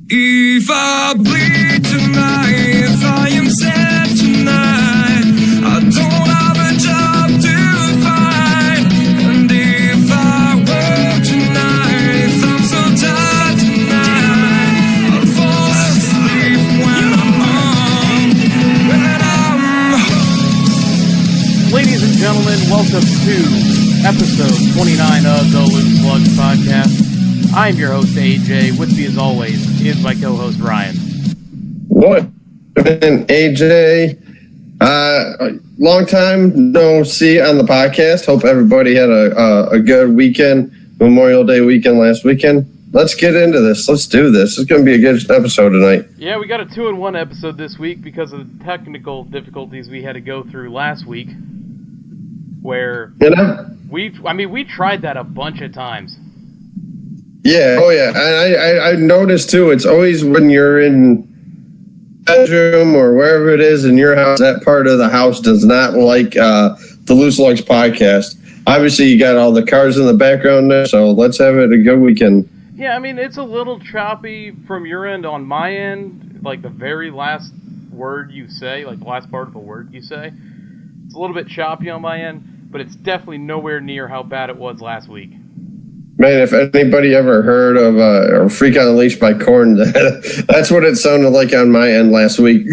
If I bleed tonight, if I am sad tonight, I don't have a job to find. And if I work tonight, if I'm so tired tonight, I'll fall asleep when I'm home. Ladies and gentlemen, welcome to episode 29 of the Lugs podcast. I'm your host, AJ. With me, as always, is my co-host, Ryan. What? AJ, long time no see on the podcast. Hope everybody had a good weekend, Memorial Day weekend last weekend. Let's get into this. Let's do this. It's going to be a good episode tonight. Yeah, we got a 2-in-1 episode this week because of the technical difficulties we had to go through last week. Where we tried that a bunch of times. Yeah, oh yeah. I noticed too, it's always when you're in bedroom or wherever it is in your house, that part of the house does not like the Loose Lugs podcast. Obviously, you got all the cars in the background there, so let's have it a good weekend. Yeah, I mean, it's a little choppy from your end. On my end, like the very last word you say, like the last part of a word you say, it's a little bit choppy on my end, but it's definitely nowhere near how bad it was last week. Man, if anybody ever heard of Freak on a Leash by Korn, that's what it sounded like on my end last week.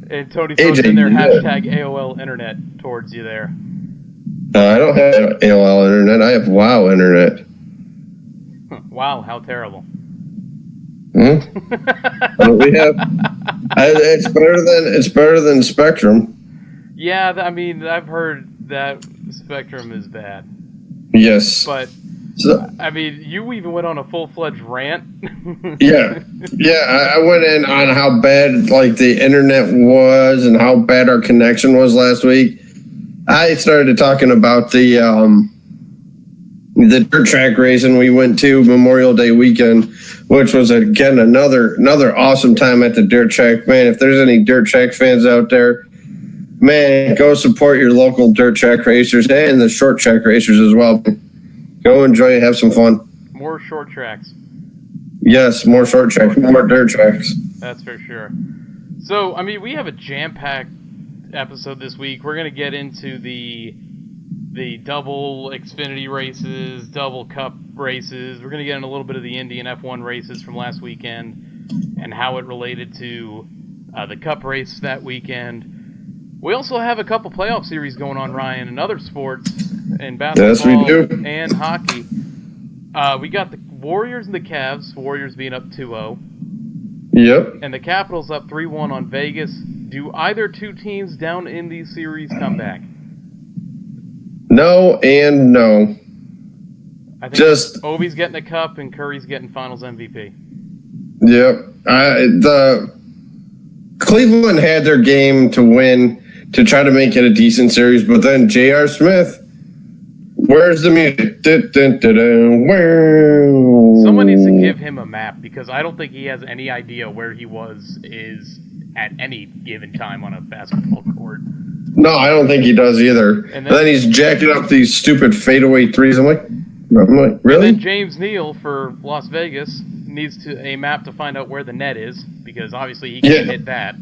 And Tony throws in their hashtag AOL Internet towards you there. I don't have AOL Internet. I have WoW Internet. Wow, how terrible. What we have? It's better than Spectrum. Yeah, I mean, I've heard that Spectrum is bad. Yes. But, I mean, you even went on a full-fledged rant. Yeah, I went in on how bad, like, the internet was and how bad our connection was last week. I started talking about the dirt track racing we went to Memorial Day weekend, which was, again, another awesome time at the dirt track. Man, if there's any dirt track fans out there, man, go support your local dirt track racers and the short track racers as well. Go enjoy it, have some fun. More short tracks. Yes, more short tracks, more dirt tracks. That's for sure. So, I mean, we have a jam-packed episode this week. We're going to get into the double Xfinity races, double Cup races. We're going to get in a little bit of the Indy and F1 races from last weekend and how it related to the Cup race that weekend. We also have a couple playoff series going on, Ryan, in other sports, in basketball yes, we do. And hockey. We got the Warriors and the Cavs, Warriors being up 2-0. Yep. And the Capitals up 3-1 on Vegas. Do either two teams down in these series come back? No and no. I think Ovi's getting the Cup and Curry's getting Finals MVP. Yep. The Cleveland had their game to win, to try to make it a decent series, but then J.R. Smith, where's the music? Someone needs to give him a map, because I don't think he has any idea where he is at any given time on a basketball court. No, I don't think he does either. And then he's jacking up these stupid fadeaway threes. I'm like, really? And then James Neal for Las Vegas needs a map to find out where the net is, because obviously he can't hit that.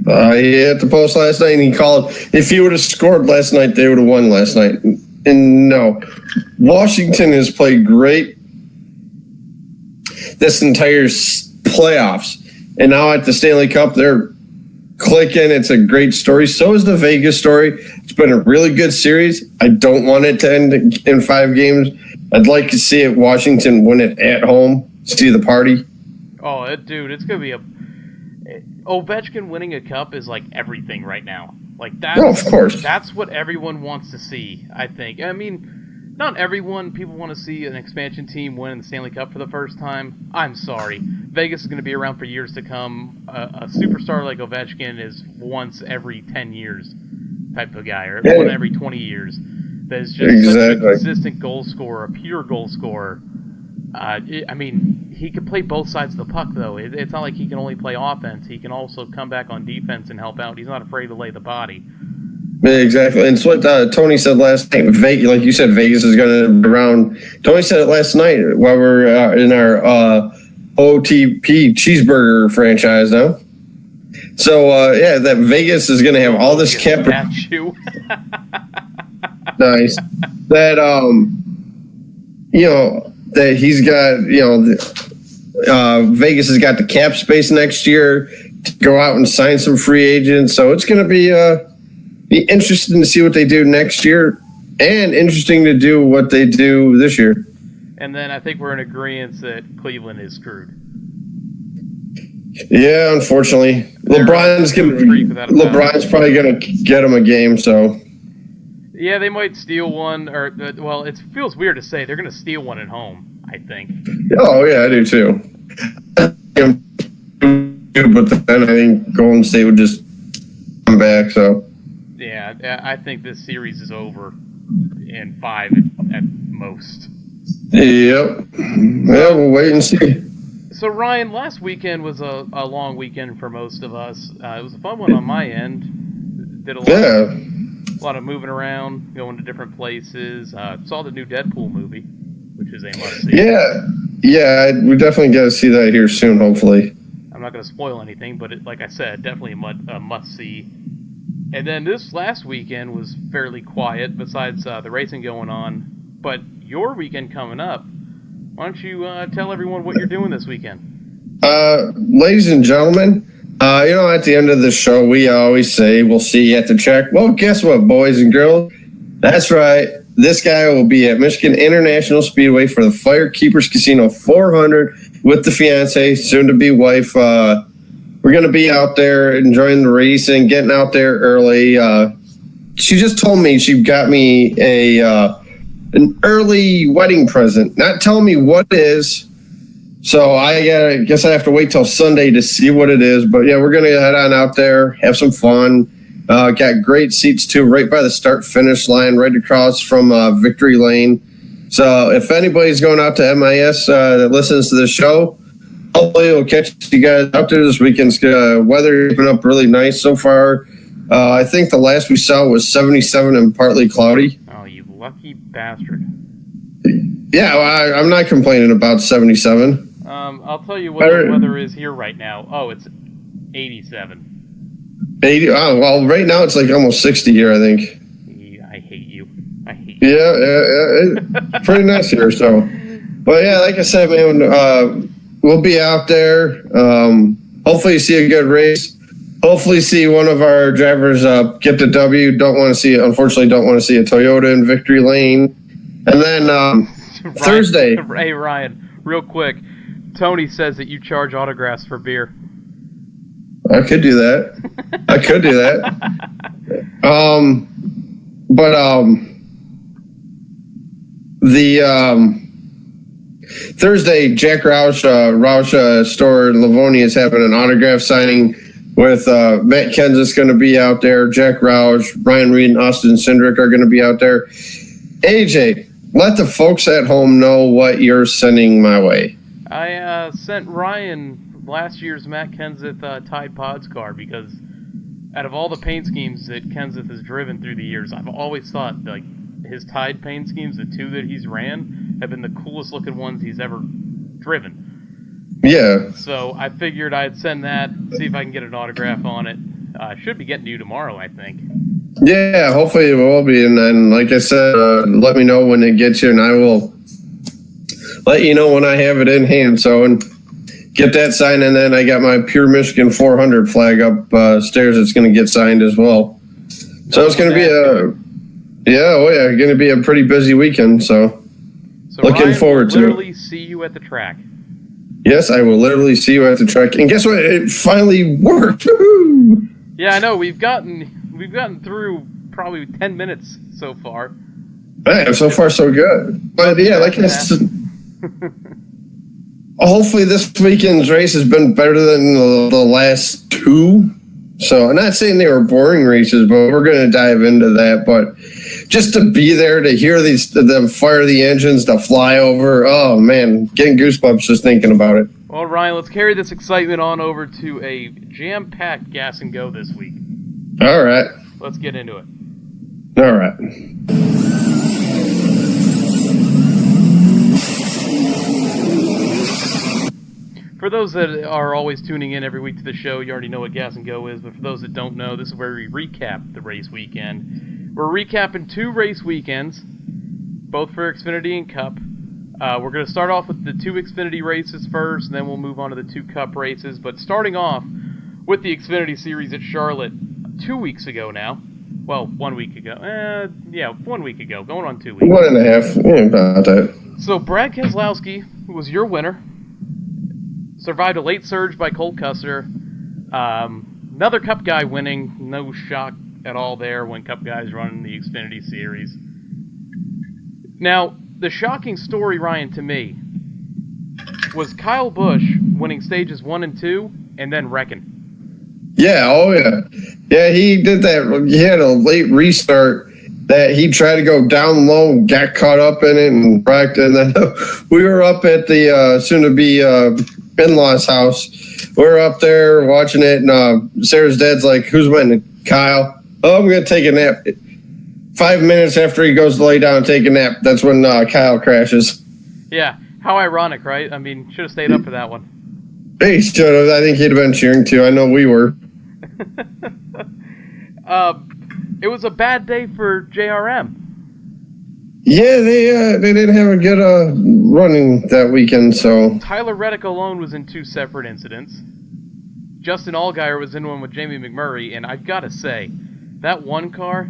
He hit the post last night, and he called. If he would have scored last night, they would have won last night. And no, Washington has played great this entire playoffs, and now at the Stanley Cup, they're clicking. It's a great story. So is the Vegas story. It's been a really good series. I don't want it to end in 5 games. I'd like to see it Washington win it at home. See the party. Oh, dude, it's gonna be Ovechkin winning a cup is like everything right now. Like that. Oh, of course. That's what everyone wants to see, I think. I mean, not everyone. People want to see an expansion team win the Stanley Cup for the first time. I'm sorry. Vegas is going to be around for years to come. A superstar like Ovechkin is once every 10 years type of guy, or one every 20 years. That is just such a consistent goal scorer, a pure goal scorer. I mean, he can play both sides of the puck, though. It's not like he can only play offense. He can also come back on defense and help out. He's not afraid to lay the body. Yeah, exactly. And it's what Tony said last night. Vegas, like you said, Vegas is going to be around. Tony said it last night while we're in our OTP cheeseburger franchise now. So, that Vegas is going to have all this cap. Statue. Nice. That, that he's got, Vegas has got the cap space next year to go out and sign some free agents. So it's going to be interesting to see what they do next year and interesting to do what they do this year. And then I think we're in agreement that Cleveland is screwed. Yeah, unfortunately. LeBron's probably going to get him a game, so. Yeah, they might steal one, it feels weird to say. They're going to steal one at home, I think. Oh, yeah, I do too. But then I think Golden State would just come back, so. Yeah, I think this series is over in 5 at most. Yep. Yeah, we'll wait and see. So, Ryan, last weekend was a long weekend for most of us. It was a fun one on my end. Did a lot of moving around, going to different places. Saw the new Deadpool movie, which is a must-see. Yeah, we definitely got to see that here soon, hopefully. I'm not going to spoil anything, but like I said, definitely a must-see. And then this last weekend was fairly quiet, besides the racing going on. But your weekend coming up, why don't you tell everyone what you're doing this weekend? Ladies and gentlemen, at the end of the show, we always say we'll see you at the track. Well, guess what, boys and girls? That's right. This guy will be at Michigan International Speedway for the Firekeepers Casino 400 with the fiance, soon-to-be wife. We're going to be out there enjoying the racing, getting out there early. She just told me she got me an early wedding present. Not telling me what it is. So I guess I have to wait till Sunday to see what it is. But, yeah, we're going to head on out there, have some fun. Got great seats, too, right by the start-finish line, right across from Victory Lane. So if anybody's going out to MIS that listens to the show, hopefully we'll catch you guys out there this weekend. Weather has been up really nice so far. I think the last we saw was 77 and partly cloudy. Oh, you lucky bastard. Yeah, well, I'm not complaining about 77. I'll tell you what the weather is here right now. Oh, it's 87. 80. Oh, well, right now it's like almost 60 here, I think. I hate you. Yeah, it's pretty nice here. So, but yeah, like I said, man, we'll be out there. Hopefully, see a good race. Hopefully, see one of our drivers get the W. Unfortunately, don't want to see a Toyota in Victory Lane. And then Ryan, Thursday. Hey, Ryan, real quick. Tony says that you charge autographs for beer. I could do that. The Thursday, Jack Roush store in Livonia is having an autograph signing with Matt Kenseth's going to be out there. Jack Roush, Ryan Reed, and Austin Cindric are going to be out there. AJ, let the folks at home know what you're sending my way. I sent Ryan last year's Matt Kenseth Tide Pods car because out of all the paint schemes that Kenseth has driven through the years, I've always thought like his Tide paint schemes, the 2 that he's ran, have been the coolest looking ones he's ever driven. Yeah. So I figured I'd send that, see if I can get an autograph on it. Should be getting to you tomorrow, I think. Yeah, hopefully it will be. And then, like I said, let me know when it gets here, and I will let you know when I have it in hand. So, and get that signed, and then I got my Pure Michigan 400 flag upstairs. It's going to get signed as well. So it's going to be going to be a pretty busy weekend. So looking forward to it. Literally see you at the track. Yes, I will literally see you at the track. And guess what? It finally worked. Woo-hoo! Yeah, I know. We've gotten through probably 10 minutes so far. Man, so far so good. But yeah, like I said, hopefully this weekend's race has been better than the last 2. So I'm not saying they were boring races, but we're going to dive into that. But just to be there, to hear them fire the engines, to fly over, oh man, getting goosebumps just thinking about it. Well, Ryan, let's carry this excitement on over to a jam-packed gas and go this week. All right. Let's get into it. All right. For those that are always tuning in every week to the show, you already know what Gas and Go is, but for those that don't know, this is where we recap the race weekend. We're recapping 2 race weekends, both for Xfinity and Cup. We're going to start off with the 2 Xfinity races first, and then we'll move on to the 2 Cup races. But starting off with the Xfinity Series at Charlotte 2 weeks ago now. Well, 1 week ago. 1 week ago. Going on 2 weeks. 1.5. Yeah, about that. So Brad Keselowski was your winner. Survived a late surge by Cole Custer. Another Cup guy winning. No shock at all there when Cup guys run the Xfinity Series. Now, the shocking story, Ryan, to me, was Kyle Busch winning stages 1 and 2 and then wrecking. Yeah, oh yeah. Yeah, he did that. He had a late restart that he tried to go down low, got caught up in it, and wrecked. And then we were up at the soon-to-be in-laws house. We were up there watching it, and Sarah's dad's like, "Who's winning?" Kyle. "Oh, I'm going to take a nap." 5 minutes after he goes to lay down and take a nap, that's when Kyle crashes. Yeah, how ironic, right? I mean, should have stayed up for that one. He should have. I think he'd have been cheering too. I know we were. It was a bad day for JRM. Yeah, they didn't have a good running that weekend. So Tyler Reddick alone was in 2 separate incidents. Justin Allgaier was in one with Jamie McMurray, and I've got to say, that one car,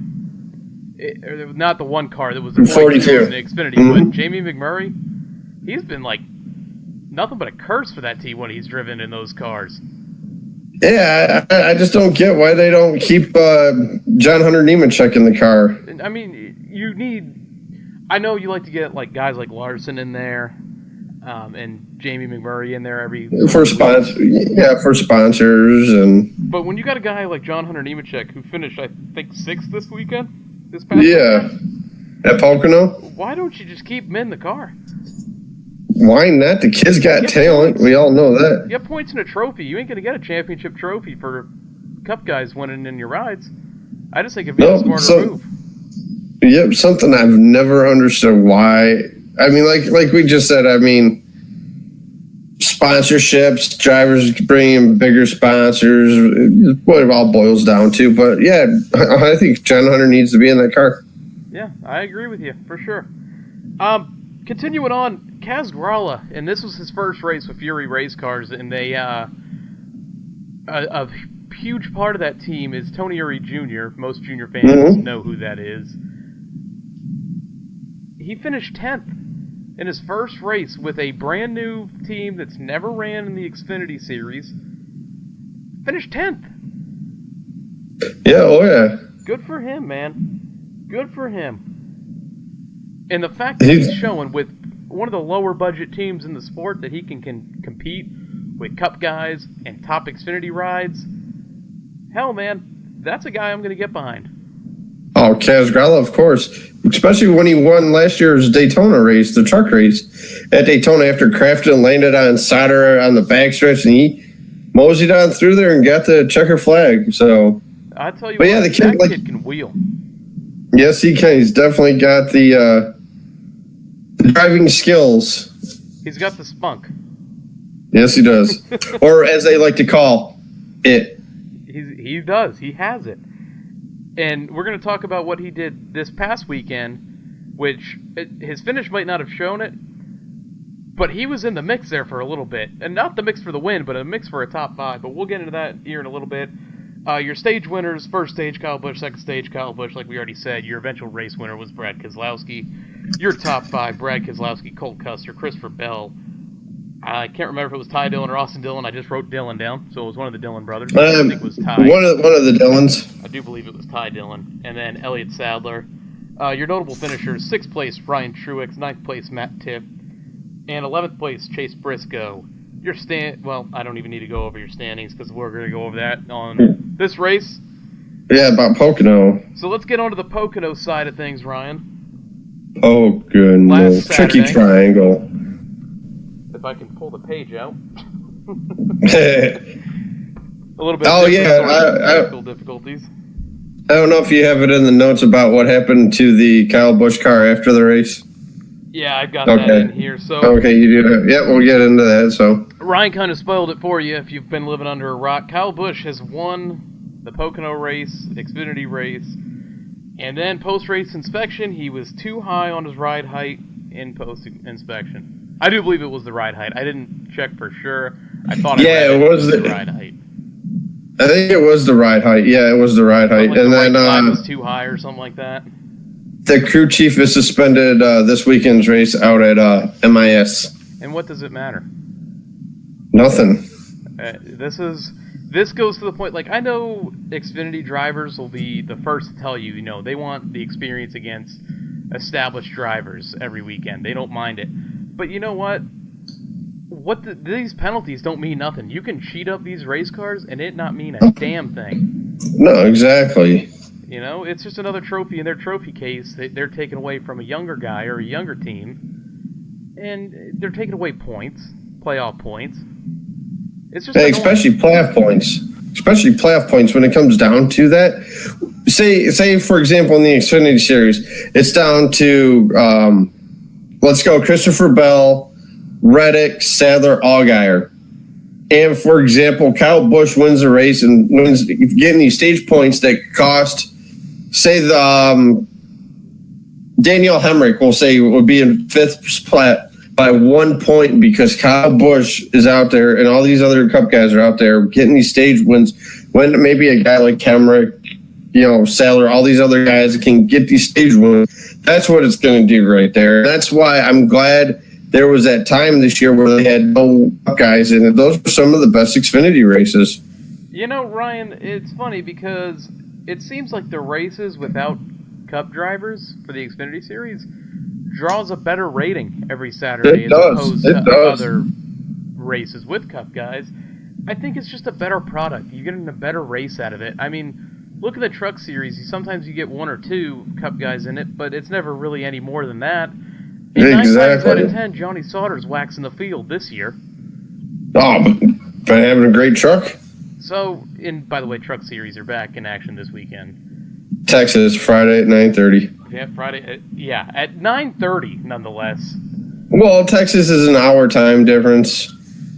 not the one car that was the 42 in the Xfinity, but Jamie McMurray, he's been like nothing but a curse for that team when he's driven in those cars. Yeah, I just don't get why they don't keep John Hunter Nemechek in the car. I mean, you need... I know you like to get like guys like Larson in there and Jamie McMurray in there every... For sponsors. But when you got a guy like John Hunter Nemechek who finished, I think, 6th this weekend? This past weekend, at Pocono? Why don't you just keep him in the car? Why not? The kid's got talent. We all know that. You get points in a trophy. You ain't going to get a championship trophy for Cup guys winning in your rides. I just think it'd be a smarter move. Yep, something I've never understood why. I mean, like we just said, I mean, sponsorships, drivers bringing bigger sponsors, what it all boils down to. But, yeah, I think John Hunter needs to be in that car. Yeah, I agree with you, for sure. Continuing on, Kaz Grala, and this was his first race with Fury Race Cars, and they a huge part of that team is Tony Uri Jr. Most Junior fans know who that is. He finished 10th in his first race with a brand new team that's never ran in the Xfinity Series. Finished 10th. Yeah, oh yeah. Good for him, man. Good for him. And the fact that he's showing with one of the lower budget teams in the sport that he can compete with Cup guys and top Xfinity rides, hell, man, that's a guy I'm going to get behind. Oh, Kaz Grala, of course. Especially when he won last year's Daytona race, the truck race at Daytona after Crafton landed on solder on the backstretch, and he moseyed on through there and got the checker flag. So, I tell you, the kid can wheel. Yes, he can. He's definitely got the driving skills. He's got the spunk. Yes, he does. Or as they like to call it. He does. He has it. And we're going to talk about what he did this past weekend, which his finish might not have shown it, but he was in the mix there for a little bit. And not the mix for the win, but a mix for a top 5. But we'll get into that here in a little bit. Your stage winners, first stage Kyle Busch, second stage Kyle Busch, like we already said. Your eventual race winner was Brad Keselowski. Your top 5, Brad Keselowski, Colt Custer, Christopher Bell. I can't remember if it was Ty Dillon or Austin Dillon. I just wrote Dillon down, so it was one of the Dillon brothers. I think it was Ty. One of the Dillons. I do believe it was Ty Dillon. And then Elliott Sadler. Your notable finishers, 6th place Ryan Truex, 9th place Matt Tiff, and 11th place Chase Briscoe. Your well, I don't even need to go over your standings because we're going to go over that on this race. Yeah, about Pocono. So let's get on to the Pocono side of things, Ryan. Oh, goodness. Tricky triangle. If I can pull the page out. A little bit. Oh, yeah. Technical difficulties. I don't know if you have it in the notes about what happened to the Kyle Busch car after the race. Yeah, I've got that in here. So okay, you do. Yeah, we'll get into that. So Ryan kind of spoiled it for you if you've been living under a rock. Kyle Busch has won the Pocono race, Xfinity race, and then post-race inspection, he was too high on his ride height in post-inspection. I do believe it was the ride height. I didn't check for sure. I thought it was the ride height. I think it was the ride height. Yeah, it was the ride height. Like and the then right was too high or something like that. The crew chief is suspended this weekend's race out at MIS. And what does it matter? Nothing. This goes to the point. Like, I know Xfinity drivers will be the first to tell you, they want the experience against established drivers every weekend. They don't mind it. But you know what? These penalties don't mean nothing. You can cheat up these race cars and it not mean a damn thing. No, exactly. It's just another trophy in their trophy case that they're taking away from a younger guy or a younger team, and they're taking away points, playoff points. It's just especially playoff points. Especially playoff points when it comes down to that. Say for example in the Xfinity Series, it's down to let's go Christopher Bell, Reddick, Sadler, Allgaier. And for example, Kyle Busch wins the race and wins getting these stage points that cost, say the Danielle Hemrick will say would be in fifth spot by 1 point because Kyle Busch is out there and all these other Cup guys are out there getting these stage wins. When maybe a guy like Hemrick, Sadler, all these other guys can get these stage wins. That's what it's going to do right there. That's why I'm glad there was that time this year where they had no guys in it. Those were some of the best Xfinity races. Ryan, it's funny because it seems like the races without Cup drivers for the Xfinity Series draws a better rating every Saturday opposed to other races with Cup guys. I think it's just a better product. You're getting a better race out of it. I mean, look at the Truck Series. Sometimes you get one or two Cup guys in it, but it's never really any more than that. And 9 times out of 10, Johnny Sauter's waxing the field this year. Oh, but having a great truck. So, by the way, Truck Series are back in action this weekend. Texas, Friday at 9:30. Yeah, Friday. At 9:30, nonetheless. Well, Texas is an hour time difference.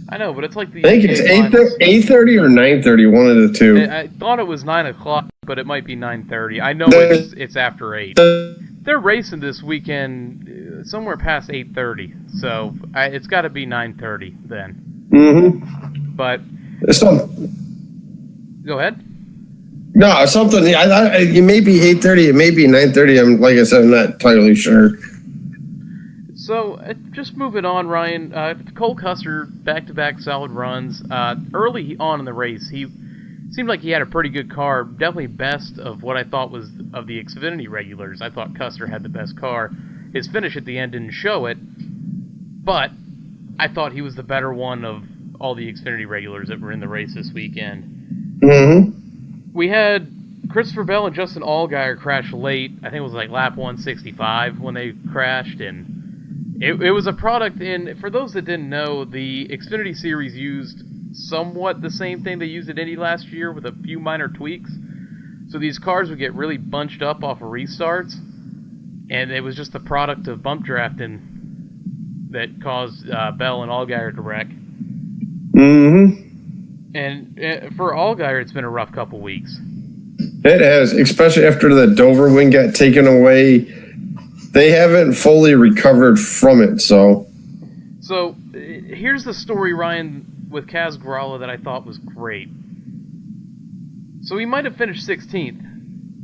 I know, but it's like the. I think it's 8:30 or 9:30, one of the two. I thought it was 9 o'clock, but it might be 9:30. I know it's after 8. They're racing this weekend somewhere past 8:30, so it's got to be 9:30 then. Mm-hmm. But go ahead. No, something. It may be 8:30. It may be 9:30. Like I said, I'm not entirely sure. So just moving on, Ryan. Cole Custer, back-to-back solid runs. Early on in the race, he seemed like he had a pretty good car. Definitely best of what I thought was of the Xfinity regulars. I thought Custer had the best car. His finish at the end didn't show it, but I thought he was the better one of all the Xfinity regulars that were in the race this weekend. Mm-hmm. We had Christopher Bell and Justin Allgaier crash late. I think it was like lap 165 when they crashed, and it was a product. And for those that didn't know, the Xfinity Series used somewhat the same thing they used at Indy last year with a few minor tweaks. So these cars would get really bunched up off of restarts, and it was just the product of bump drafting that caused Bell and Allgaier to wreck. Mm-hmm. And for Allgaier, it's been a rough couple weeks. It has, especially after the Dover wing got taken away. They haven't fully recovered from it, so here's the story, Ryan, with Kaz Grala that I thought was great. So he might have finished 16th,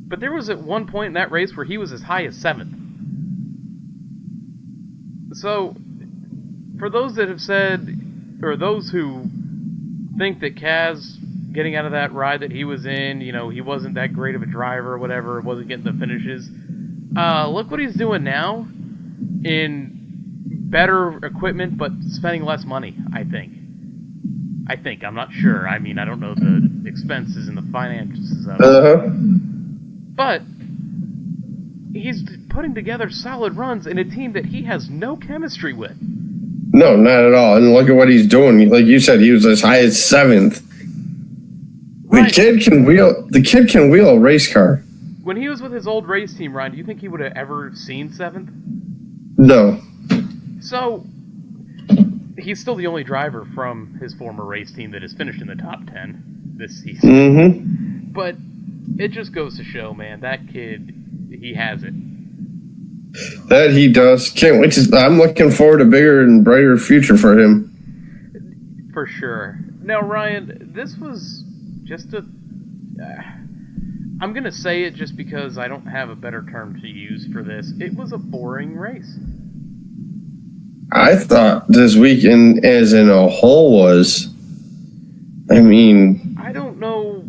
but there was at one point in that race where he was as high as 7th. So, for those that have said, or those who think that Kaz getting out of that ride that he was in, he wasn't that great of a driver or whatever, wasn't getting the finishes, look what he's doing now in better equipment, but spending less money, I think. I'm not sure. I mean, I don't know the expenses and the finances of it. Uh-huh. But he's putting together solid runs in a team that he has no chemistry with. No, not at all. And look at what he's doing. Like you said, he was as high as 7th. Right. The kid can wheel a race car. When he was with his old race team, Ryan, do you think he would have ever seen 7th? No. So, he's still the only driver from his former race team that has finished in the top 10 this season. Mm-hmm. But it just goes to show, man, that kid, he has it. That he does. Can't wait to. I'm looking forward to a bigger and brighter future for him. For sure. Now, Ryan, this was just a... I'm going to say it just because I don't have a better term to use for this. It was a boring race. I thought this weekend as in a whole was... I mean... I don't know...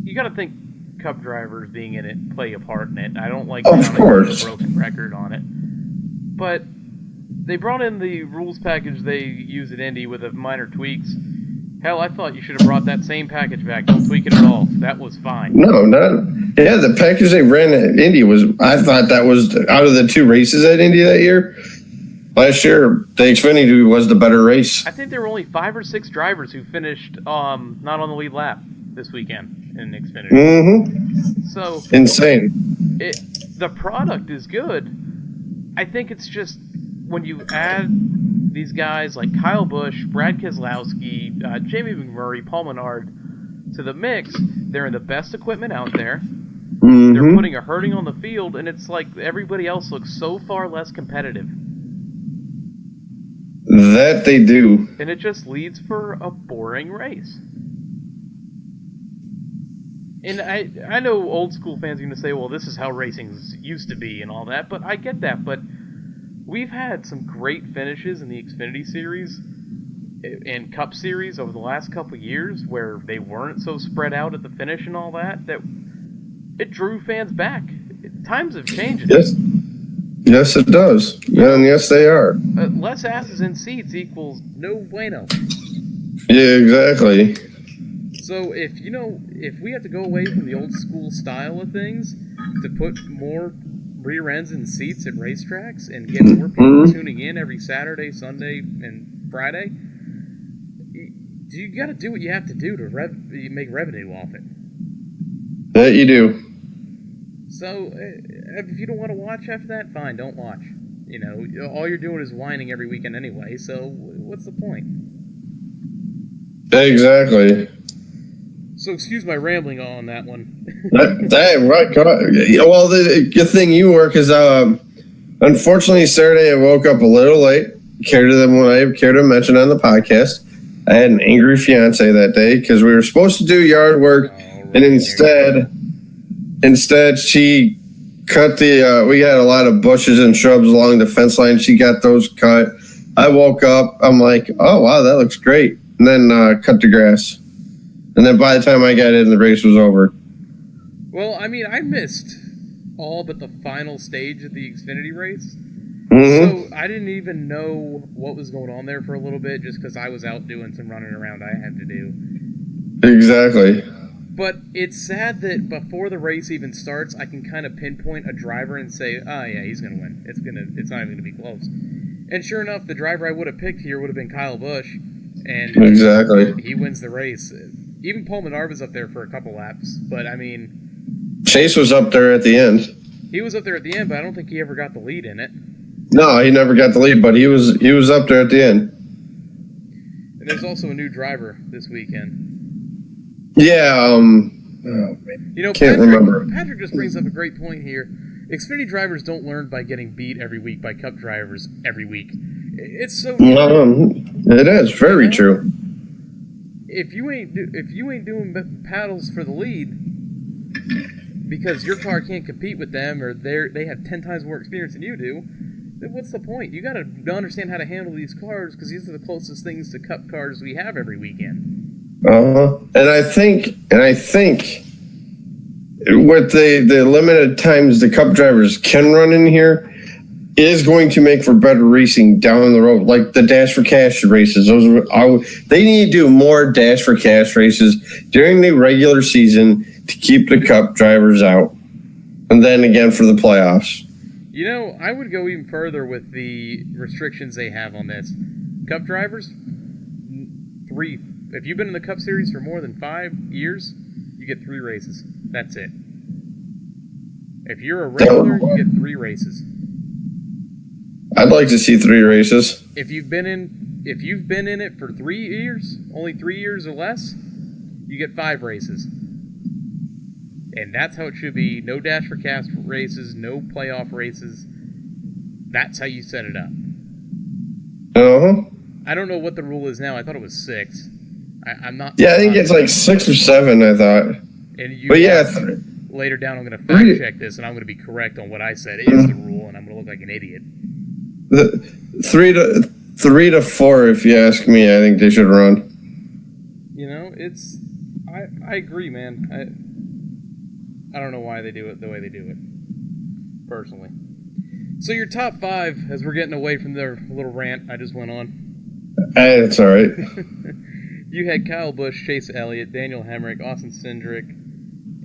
You got to think Cup drivers being in it play a part in it. I don't like of course. A broken record on it. But they brought in the rules package they use at Indy with the minor tweaks. Hell, I thought you should have brought that same package back. Don't tweak it at all. That was fine. No, not... Yeah, the package they ran at Indy was... I thought that was... Out of the 2 races at Indy that year, last year, the Xfinity was the better race. I think there were only 5 or 6 drivers who finished not on the lead lap this weekend in Xfinity. Mm-hmm. So... Insane. The product is good. I think it's just... When you add these guys like Kyle Busch, Brad Keselowski, Jamie McMurray, Paul Menard to the mix, they're in the best equipment out there. Mm-hmm. They're putting a hurting on the field, and it's like everybody else looks so far less competitive. That they do. And it just leads for a boring race. And I know old school fans are going to say, well, this is how racing used to be and all that, but I get that, but we've had some great finishes in the Xfinity Series and Cup Series over the last couple of years where they weren't so spread out at the finish and all that it drew fans back. Times have changed. Yes. Yes, it does. Yeah, and yes, they are. Less asses in seats equals no bueno. Yeah, exactly. So if we have to go away from the old school style of things to put more rear ends in seats at racetracks and get more people tuning in every Saturday, Sunday, and Friday, you got to do what you have to do to make revenue off it. That you do. So if you don't want to watch after that, fine, don't watch. All you're doing is whining every weekend anyway, so what's the point? Exactly. So excuse my rambling on that one. Right. Well, the good thing you work is, unfortunately, Saturday I woke up a little late. Care to mention on the podcast, I had an angry fiance that day because we were supposed to do yard work, and instead she cut we had a lot of bushes and shrubs along the fence line. She got those cut. I woke up. I'm like, oh wow, that looks great, and then cut the grass. And then by the time I got in, the race was over. Well, I mean, I missed all but the final stage of the Xfinity race. Mm-hmm. So I didn't even know what was going on there for a little bit just because I was out doing some running around I had to do. Exactly. But it's sad that before the race even starts, I can kind of pinpoint a driver and say, oh yeah, he's going to win. It's not even going to be close. And sure enough, the driver I would have picked here would have been Kyle Busch. And exactly. He wins the race. Even Paul Menard was up there for a couple laps, but I mean... Chase was up there at the end. He was up there at the end, but I don't think he ever got the lead in it. No, he never got the lead, but he was up there at the end. And there's also a new driver this weekend. Yeah, can't remember. Patrick just brings up a great point here. Xfinity drivers don't learn by getting beat every week by Cup drivers every week. It's so... it is very true. If you ain't doing paddles for the lead because your car can't compete with them or they have 10 times more experience than you do, then what's the point? You got to understand how to handle these cars because these are the closest things to Cup cars we have every weekend. And I think with the limited times the Cup drivers can run in here is going to make for better racing down the road, like the Dash for Cash races. They need to do more Dash for Cash races during the regular season to keep the Cup drivers out, and then again for the playoffs. I would go even further with the restrictions they have on this. Cup drivers, 3. If you've been in the Cup Series for more than 5 years, you get 3 races. That's it. If you're a regular, you get 3 races. I'd like to see 3 races. If you've been in it for 3 years, only 3 years or less, you get 5 races. And that's how it should be. No Dash for Cast races, no playoff races. That's how you set it up. Uh-huh. I don't know what the rule is now. I thought it was 6. I'm not. Yeah, I think it's like 6 or 7, I thought. And you but yeah, later down, I'm going to fact check this, and I'm going to be correct on what I said is the rule, and I'm going to look like an idiot. 3 to 4, if you ask me, I think they should run. You know, it's. I agree, man. I don't know why they do it the way they do it, personally. So your top 5, as we're getting away from their little rant I just went on. It's all right. You had Kyle Busch, Chase Elliott, Daniel Hemrick, Austin Cindric,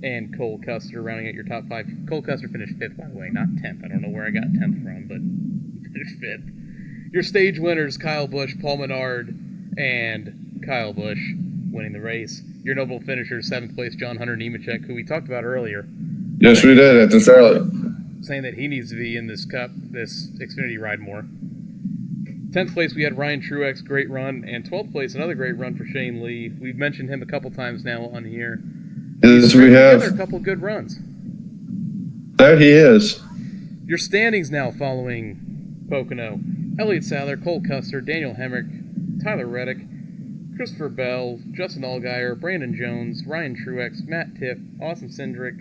and Cole Custer rounding out your top 5. Cole Custer finished 5th, by the way, not 10th. I don't know where I got 10th from, but he finished 5th. Your stage winners, Kyle Busch, Paul Menard, and Kyle Busch winning the race. Your notable finishers, 7th place, John Hunter Nemechek, who we talked about earlier. Yes, we did at the Charlotte. Saying that he needs to be in this Cup, this Xfinity ride more. 10th place, we had Ryan Truex, great run, and 12th place, another great run for Shane Lee. We've mentioned him a couple times now on here. Yes, we have. A couple good runs. There he is. Your standings now following Pocono. Elliott Sadler, Cole Custer, Daniel Hemrick, Tyler Reddick, Christopher Bell, Justin Allgaier, Brandon Jones, Ryan Truex, Matt Tiff, Austin Cindric,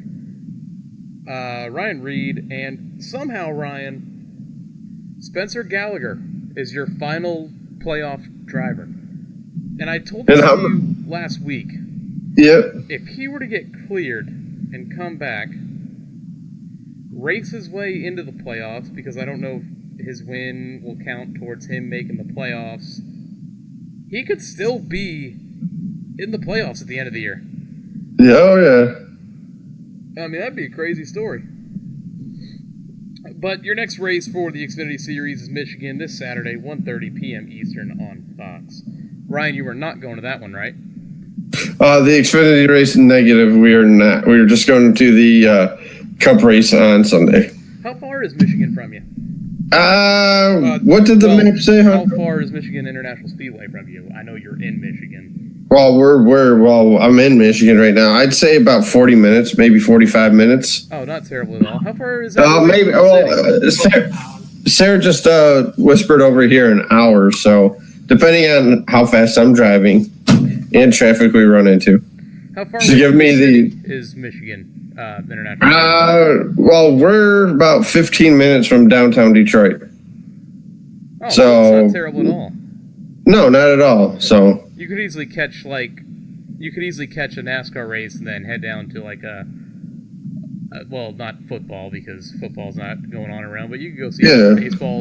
Ryan Reed, and somehow, Ryan, Spencer Gallagher is your final playoff driver. And I told this to you last week. Yep. If he were to get cleared and come back, race his way into the playoffs, because I don't know if his win will count towards him making the playoffs, he could still be in the playoffs at the end of the year. Yeah, oh yeah. I mean, that'd be a crazy story. But your next race for the Xfinity Series is Michigan this Saturday, 1:30 p.m. Eastern on Fox. Ryan, you were not going to that one, right? The Xfinity race negative. We are not. We are just going to the Cup race on Sunday. How far is Michigan from you? What did the map say? How far is Michigan International Speedway from you? I know you're in Michigan. Well, I'm in Michigan right now. I'd say about 40 minutes, maybe 45 minutes. Oh, not terrible at all. How far is that? Maybe. Sarah just whispered over here an hour. So depending on how fast I'm driving and traffic we run into. How far is Michigan International? Well, we're about 15 minutes from downtown Detroit. Oh, so it's not terrible at all. No, not at all. So you could easily catch a NASCAR race and then head down to like well, not football because football's not going on around, but you could go see a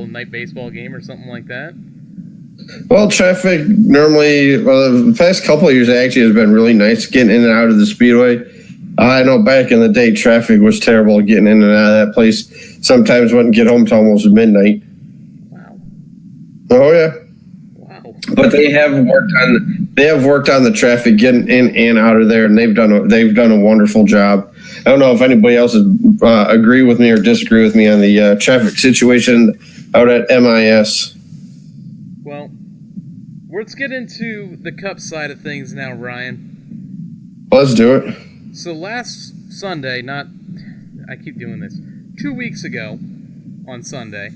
night baseball game or something like that. Well, traffic normally, the past couple of years actually has been really nice getting in and out of the Speedway. I know back in the day, traffic was terrible getting in and out of that place. Sometimes wouldn't get home till almost midnight. Wow. Oh yeah. Wow. But they have worked on the traffic getting in and out of there, and they've done a wonderful job. I don't know if anybody else agree with me or disagree with me on the traffic situation out at MIS. Well, let's get into the Cup side of things now, Ryan. Let's do it. So last Sunday, I keep doing this, 2 weeks ago on Sunday,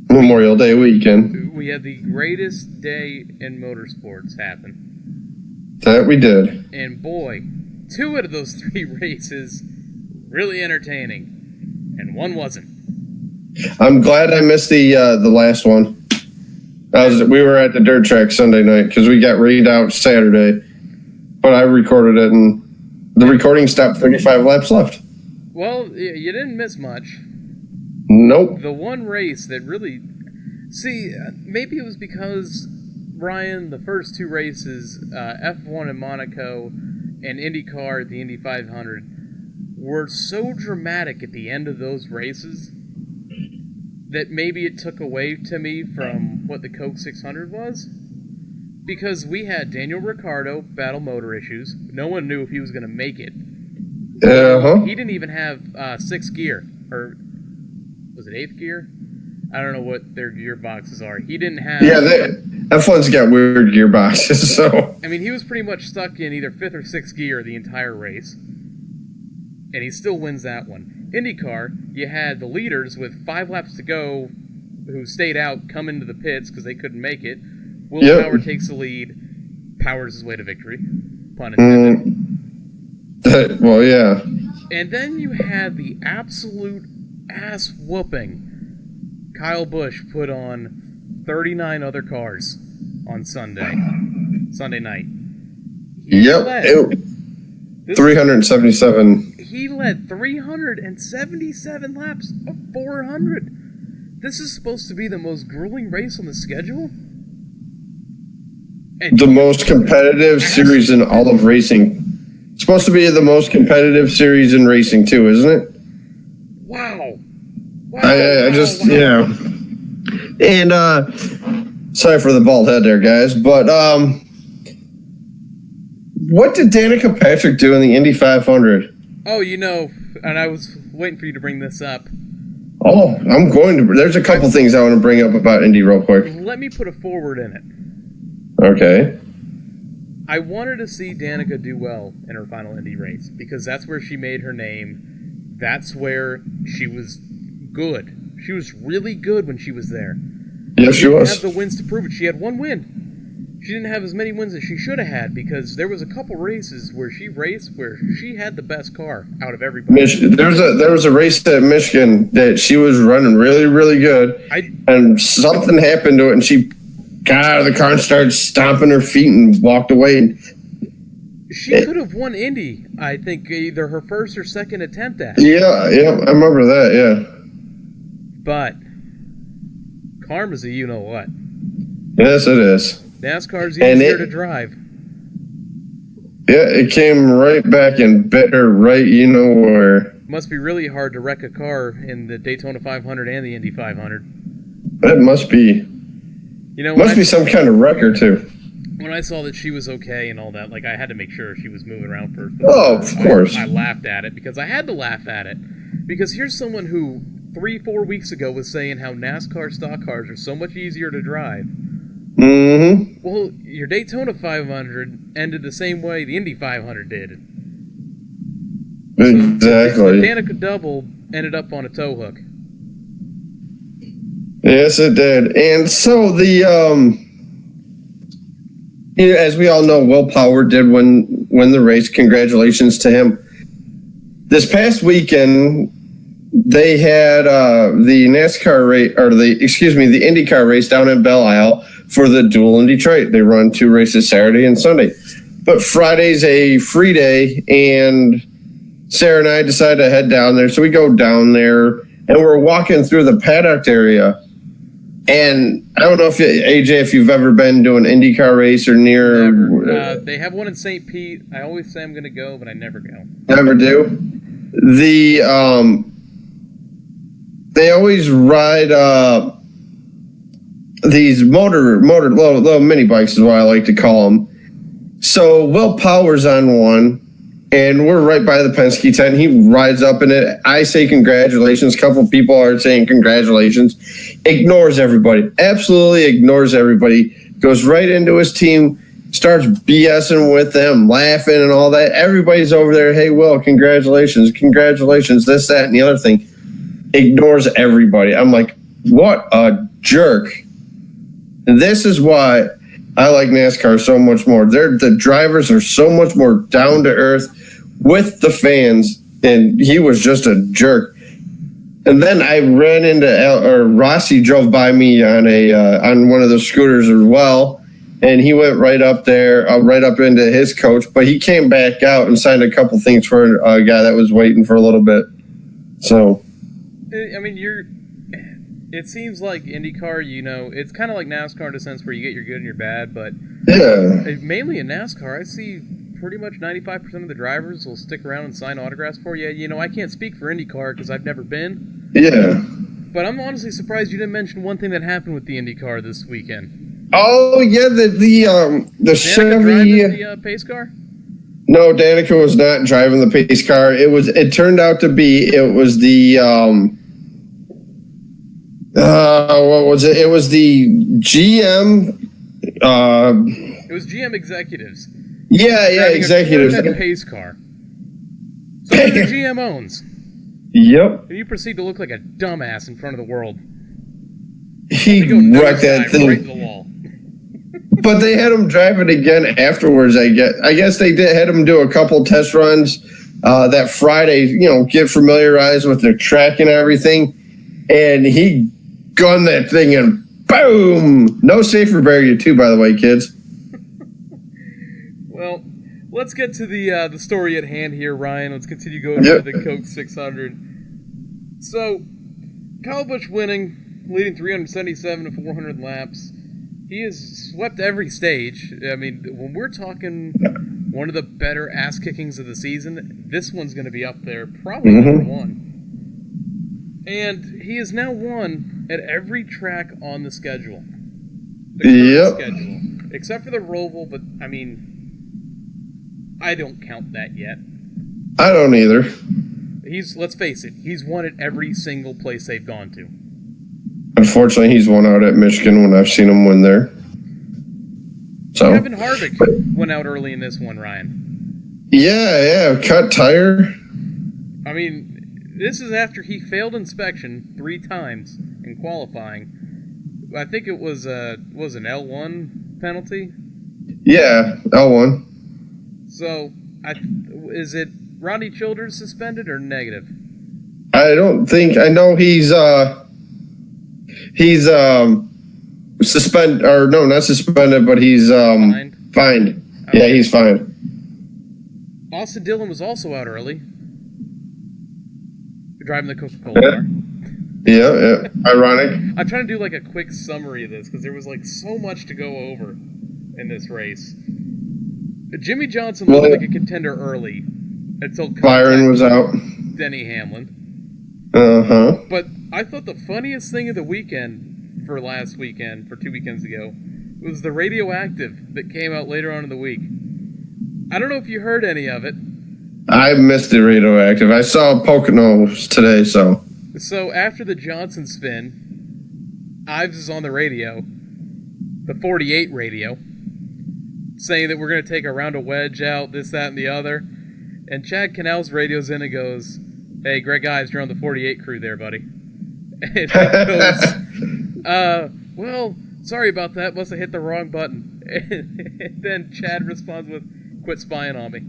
Memorial Day weekend, we had the greatest day in motorsports happen. That we did. And boy, 2 out of those 3 races, really entertaining, and 1 wasn't. I'm glad I missed the last one. We were at the dirt track Sunday night because we got rained out Saturday, but I recorded it and the recording stopped 35 laps left. Well, you didn't miss much. Nope. The one race that really... See, maybe it was because, Ryan, the first 2 races, F1 in Monaco and IndyCar at the Indy 500, were so dramatic at the end of those races that maybe it took away to me from what the Coke 600 was. Because we had Daniel Ricciardo battle motor issues. No one knew if he was going to make it. He didn't even have sixth gear, or was it eighth gear? I don't know what their gearboxes are. He didn't have... Yeah, F1's got weird gearboxes, so... I mean, he was pretty much stuck in either fifth or sixth gear the entire race. And he still wins that one. IndyCar, you had the leaders with 5 laps to go who stayed out come into the pits because they couldn't make it. Will Power takes the lead, powers his way to victory. Pun intended. Well, yeah. And then you had the absolute ass whooping Kyle Busch put on 39 other cars on Sunday night. Yep. 377. He led 377 laps of 400. This is supposed to be the most grueling race on the schedule? And the most competitive series in all of racing. It's supposed to be the most competitive series in racing, too, isn't it? Wow. Yeah. And, sorry for the bald head there, guys, but, what did Danica Patrick do in the Indy 500? Oh, and I was waiting for you to bring this up. Oh, I'm going to. There's a couple things I want to bring up about Indy real quick. Let me put a forward in it. Okay. I wanted to see Danica do well in her final Indy race because that's where she made her name. That's where she was good. She was really good when she was there. Yes, she was. She didn't have the wins to prove it. She had one win. She didn't have as many wins as she should have had because there was a couple races where she raced where she had the best car out of everybody. There was a race at Michigan that she was running really, really good, and something happened to it, and she got out of the car and started stomping her feet and walked away. She could have won Indy, I think, either her first or second attempt at it. Yeah, I remember that, yeah. But karma's a you-know-what. Yes, it is. NASCAR's easier to drive. Yeah, it came right back and bit her right where. Must be really hard to wreck a car in the Daytona 500 and the Indy 500. That must be. Must be some kind of wrecker, too. When I saw that she was okay and all that, I had to make sure she was moving around first. Oh, of course. I laughed at it because I had to laugh at it. Because here's someone who 3-4 weeks ago was saying how NASCAR stock cars are so much easier to drive. Mm-hmm. Well, your Daytona 500 ended the same way the Indy 500 did. Exactly. The Danica Double ended up on a tow hook. Yes, it did. And so as we all know, Will Power did win the race. Congratulations to him. This past weekend, they had the NASCAR race, or the IndyCar race down in Belle Isle for the Duel in Detroit. They run 2 races Saturday and Sunday. But Friday's a free day, and Sarah and I decided to head down there. So we go down there, and we're walking through the paddock area. And I don't know if you've ever been to an IndyCar race or near. Never. They have one in St. Pete. I always say I'm going to go, but I never go. Never do? They always ride these little mini bikes is what I like to call them. So Will Power's on one, and we're right by the Penske tent. He rides up in it. I say congratulations. A couple people are saying congratulations. Ignores everybody. Absolutely ignores everybody. Goes right into his team. Starts BSing with them, laughing and all that. Everybody's over there. Hey, Will, congratulations. Congratulations. This, that, and the other thing. Ignores everybody. I'm like, what a jerk. And this is why I like NASCAR so much more. The drivers are so much more down to earth with the fans, and he was just a jerk. And then I ran into Rossi drove by me on one of the scooters as well, and he went right up there, right up into his coach. But he came back out and signed a couple things for a guy that was waiting for a little bit. So, I mean, it seems like IndyCar, it's kind of like NASCAR in a sense where you get your good and your bad, but yeah, mainly in NASCAR, I see pretty much 95% of the drivers will stick around and sign autographs for you. I can't speak for IndyCar because I've never been. Yeah. But I'm honestly surprised you didn't mention one thing that happened with the IndyCar this weekend. Oh, yeah, the Chevy... the pace car? No, Danica was not driving the pace car. It turned out to be the what was it? It was the GM. It was GM executives. Yeah, executives. A pace car. So the GM owns. Yep. And you proceed to look like a dumbass in front of the world. He wrecked that thing. Right in the wall. But they had him drive it again afterwards. I guess they had him do a couple test runs that Friday. Get familiarized with their track and everything. And he gunned that thing and boom! No safer barrier too, by the way, kids. Well, let's get to the story at hand here, Ryan. Let's continue going to the Coke 600. So, Kyle Busch leading 377 to 400 laps. He has swept every stage. I mean, when we're talking one of the better ass kickings of the season, this one's going to be up there, probably number one. And he has now won at every track on the schedule. Schedule. Except for the Roval, but, I mean, I don't count that yet. I don't either. Let's face it, he's won at every single place they've gone to. Unfortunately, he's won out at Michigan when I've seen him win there. So Kevin Harvick went out early in this one, Ryan. Yeah, cut tire. I mean, this is after he failed inspection 3 times in qualifying. I think it was an L1 penalty. Yeah, L1. So, is it Rodney Childers suspended or negative? I don't think. I know he's suspended, or no, not suspended, but he's fined. Okay. Yeah, he's fined. Austin Dillon was also out early, driving the Coca-Cola car. Yeah. Ironic. I'm trying to do like a quick summary of this because there was like so much to go over in this race. Jimmy Johnson looked like a contender early until Byron was out. Denny Hamlin. But I thought the funniest thing of the weekend for 2 weekends ago, was the Radioactive that came out later on in the week. I don't know if you heard any of it. I missed the Radioactive. I saw Poconos today, so. So after the Johnson spin, Ives is on the radio, the 48 radio, saying that we're going to take a round of wedge out, this, that, and the other. And Chad Cannell's radio's in and goes, "Hey, Greg Ives, you're on the 48 crew there, buddy." And he goes, well, sorry about that. Must have hit the wrong button. And then Chad responds with, "Quit spying on me."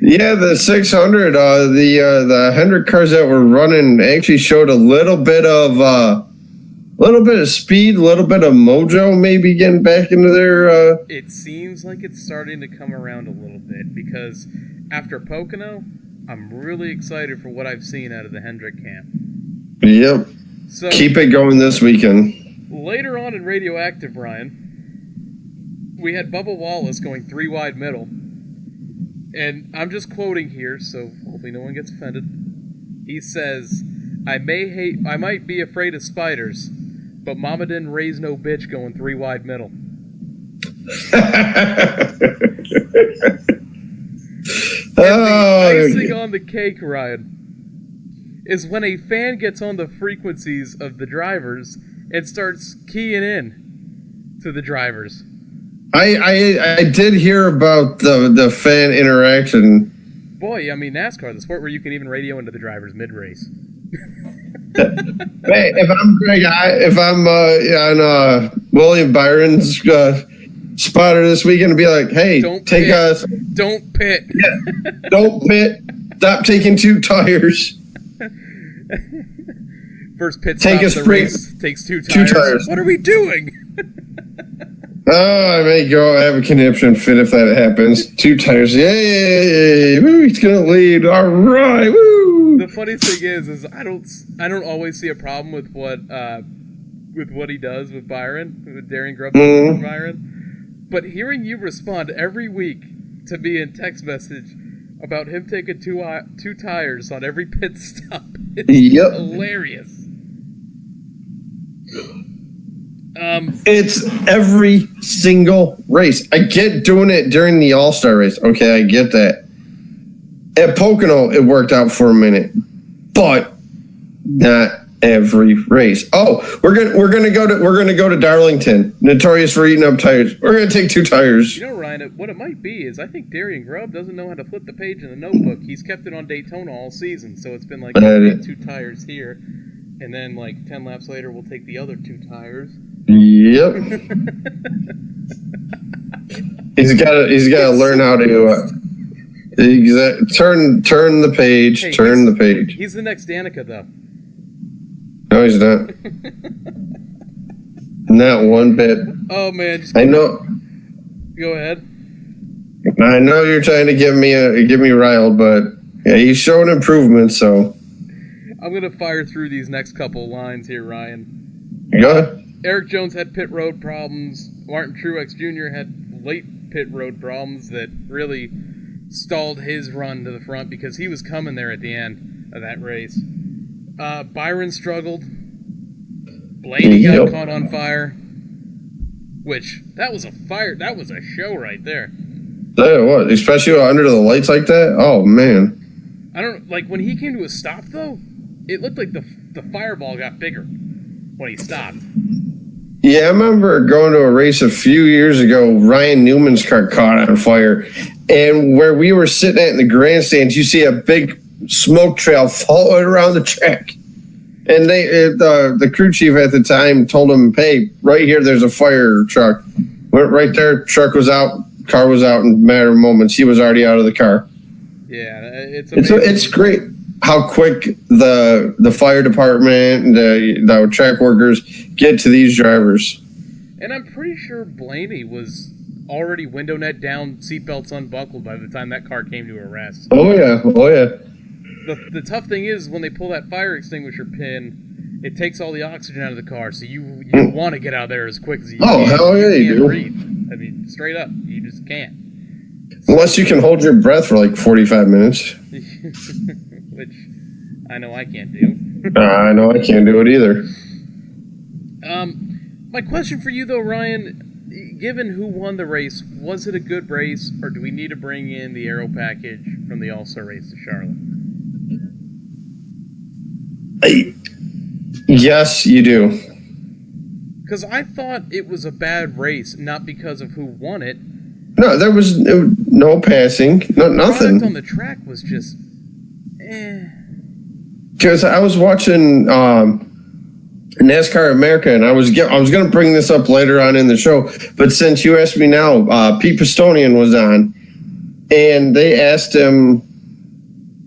Yeah, the 600, the Hendrick cars that were running actually showed a little bit of speed, a little bit of mojo, maybe getting back into their. It seems like it's starting to come around a little bit because after Pocono, I'm really excited for what I've seen out of the Hendrick camp. Yep. So keep it going this weekend. Later on in Radioactive, Ryan, we had Bubba Wallace going 3 wide middle. And I'm just quoting here, so hopefully no one gets offended. He says, I might be afraid of spiders, but mama didn't raise no bitch going 3 wide middle." And the icing on the cake, Ryan, is when a fan gets on the frequencies of the drivers and starts keying in to the drivers. I did hear about the fan interaction. Boy, I mean, NASCAR, the sport where you can even radio into the drivers mid-race. Hey, if I'm on William Byron's spotter this weekend, and be like, "Hey, don't pit. Yeah, don't pit. Stop taking 2 tires. First pit stop of the race takes 2 tires. What are we doing?" Oh, I may go have a conniption fit if that happens. 2 tires. Yay! Woo, he's going to lead. All right. Woo! The funny thing is I don't always see a problem with what he does with Byron, with Darian Grubb with Byron. But hearing you respond every week to me in text message about him taking 2 tires on every pit stop is hilarious. It's every single race. I get doing it during the All-Star race. Okay, I get that. At Pocono, it worked out for a minute, but not every race. Oh, we're gonna go to Darlington, notorious for eating up tires. We're gonna take 2 tires. You know, Ryan, what it might be is I think Darian Grubb doesn't know how to flip the page in the notebook. He's kept it on Daytona all season, so it's been like 2 tires here, and then like 10 laps later we'll take the other 2 tires. Yep. he's got to learn how to turn the page. Hey, turn the page. He's the next Danica, though. No, he's not. Not one bit. Oh man, I know. Go ahead. I know you're trying to get me riled, but yeah, he's showing improvement. So I'm gonna fire through these next couple lines here, Ryan. go ahead. Eric Jones had pit road problems. Martin Truex Jr. had late pit road problems that really stalled his run to the front because he was coming there at the end of that race. Byron struggled. Blaney got caught on fire. Which, that was a show right there. That was, especially under the lights like that. Oh man. I don't like when he came to a stop though. It looked like the fireball got bigger when he stopped. Yeah, I remember going to a race a few years ago. Ryan Newman's car caught on fire, and where we were sitting at in the grandstands, you see a big smoke trail following around the track. And the crew chief at the time told him, "Hey, right here, there's a fire truck." Went right there. Truck was out. Car was out in a matter of moments. He was already out of the car. Yeah, it's great how quick the fire department and the track workers get to these drivers. And I'm pretty sure Blaney was already window net down, seatbelts unbuckled by the time that car came to a rest. Oh yeah. The tough thing is when they pull that fire extinguisher pin, it takes all the oxygen out of the car, so you want to get out of there as quick as you can. Oh, hell yeah, you do. Breathe. I mean, straight up, you just can't. Unless you can hold your breath for like 45 minutes. Which I know I can't do. I know I can't do it either. My question for you though, Ryan, given who won the race, was it a good race, or do we need to bring in the aero package from the All-Star race to Charlotte? Yes, you do. Because I thought it was a bad race, not because of who won it. No, there was no passing, nothing. The product on the track was just, Because I was watching NASCAR America, and I was going to bring this up later on in the show, but since you asked me now, Pete Pistonian was on, and they asked him,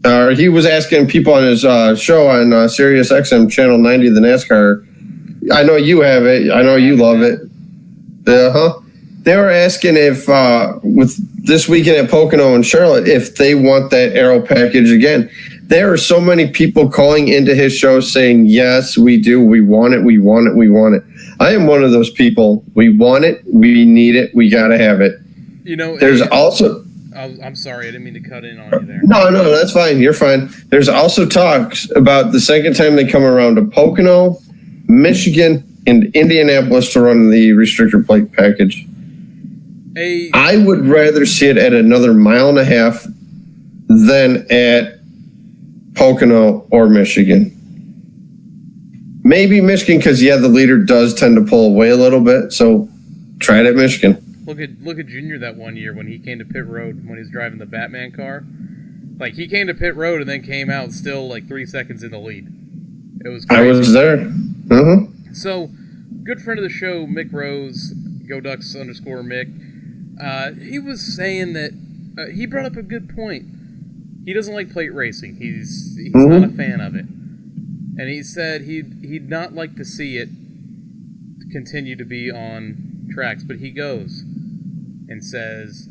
or he was asking people on his show on Sirius XM Channel 90, the NASCAR. I know you have it. I know you love it. They were asking if, with this weekend at Pocono and Charlotte, if they want that aero package again. There are so many people calling into his show saying, yes, we do. We want it. We want it. We want it. I am one of those people. We want it. We need it. We got to have it. You know, there's also... I'm sorry. I didn't mean to cut in on you there. No, that's fine. You're fine. There's also talks about the second time they come around to Pocono, Michigan, and Indianapolis to run the restrictor plate package. I would rather see it at another 1.5 miles than at Pocono or Michigan. Maybe Michigan because, the leader does tend to pull away a little bit, so try it at Michigan. Look at Junior that one year when he came to pit road when he was driving the Batman car. Like, he came to pit road and then came out still like 3 seconds in the lead. It was crazy. I was there. Mm-hmm. So, good friend of the show, Mick Rose, GoDucks_Mick, he was saying that he brought up a good point. He doesn't like plate racing. He's not a fan of it. And he said he'd not like to see it continue to be on tracks, but he goes and says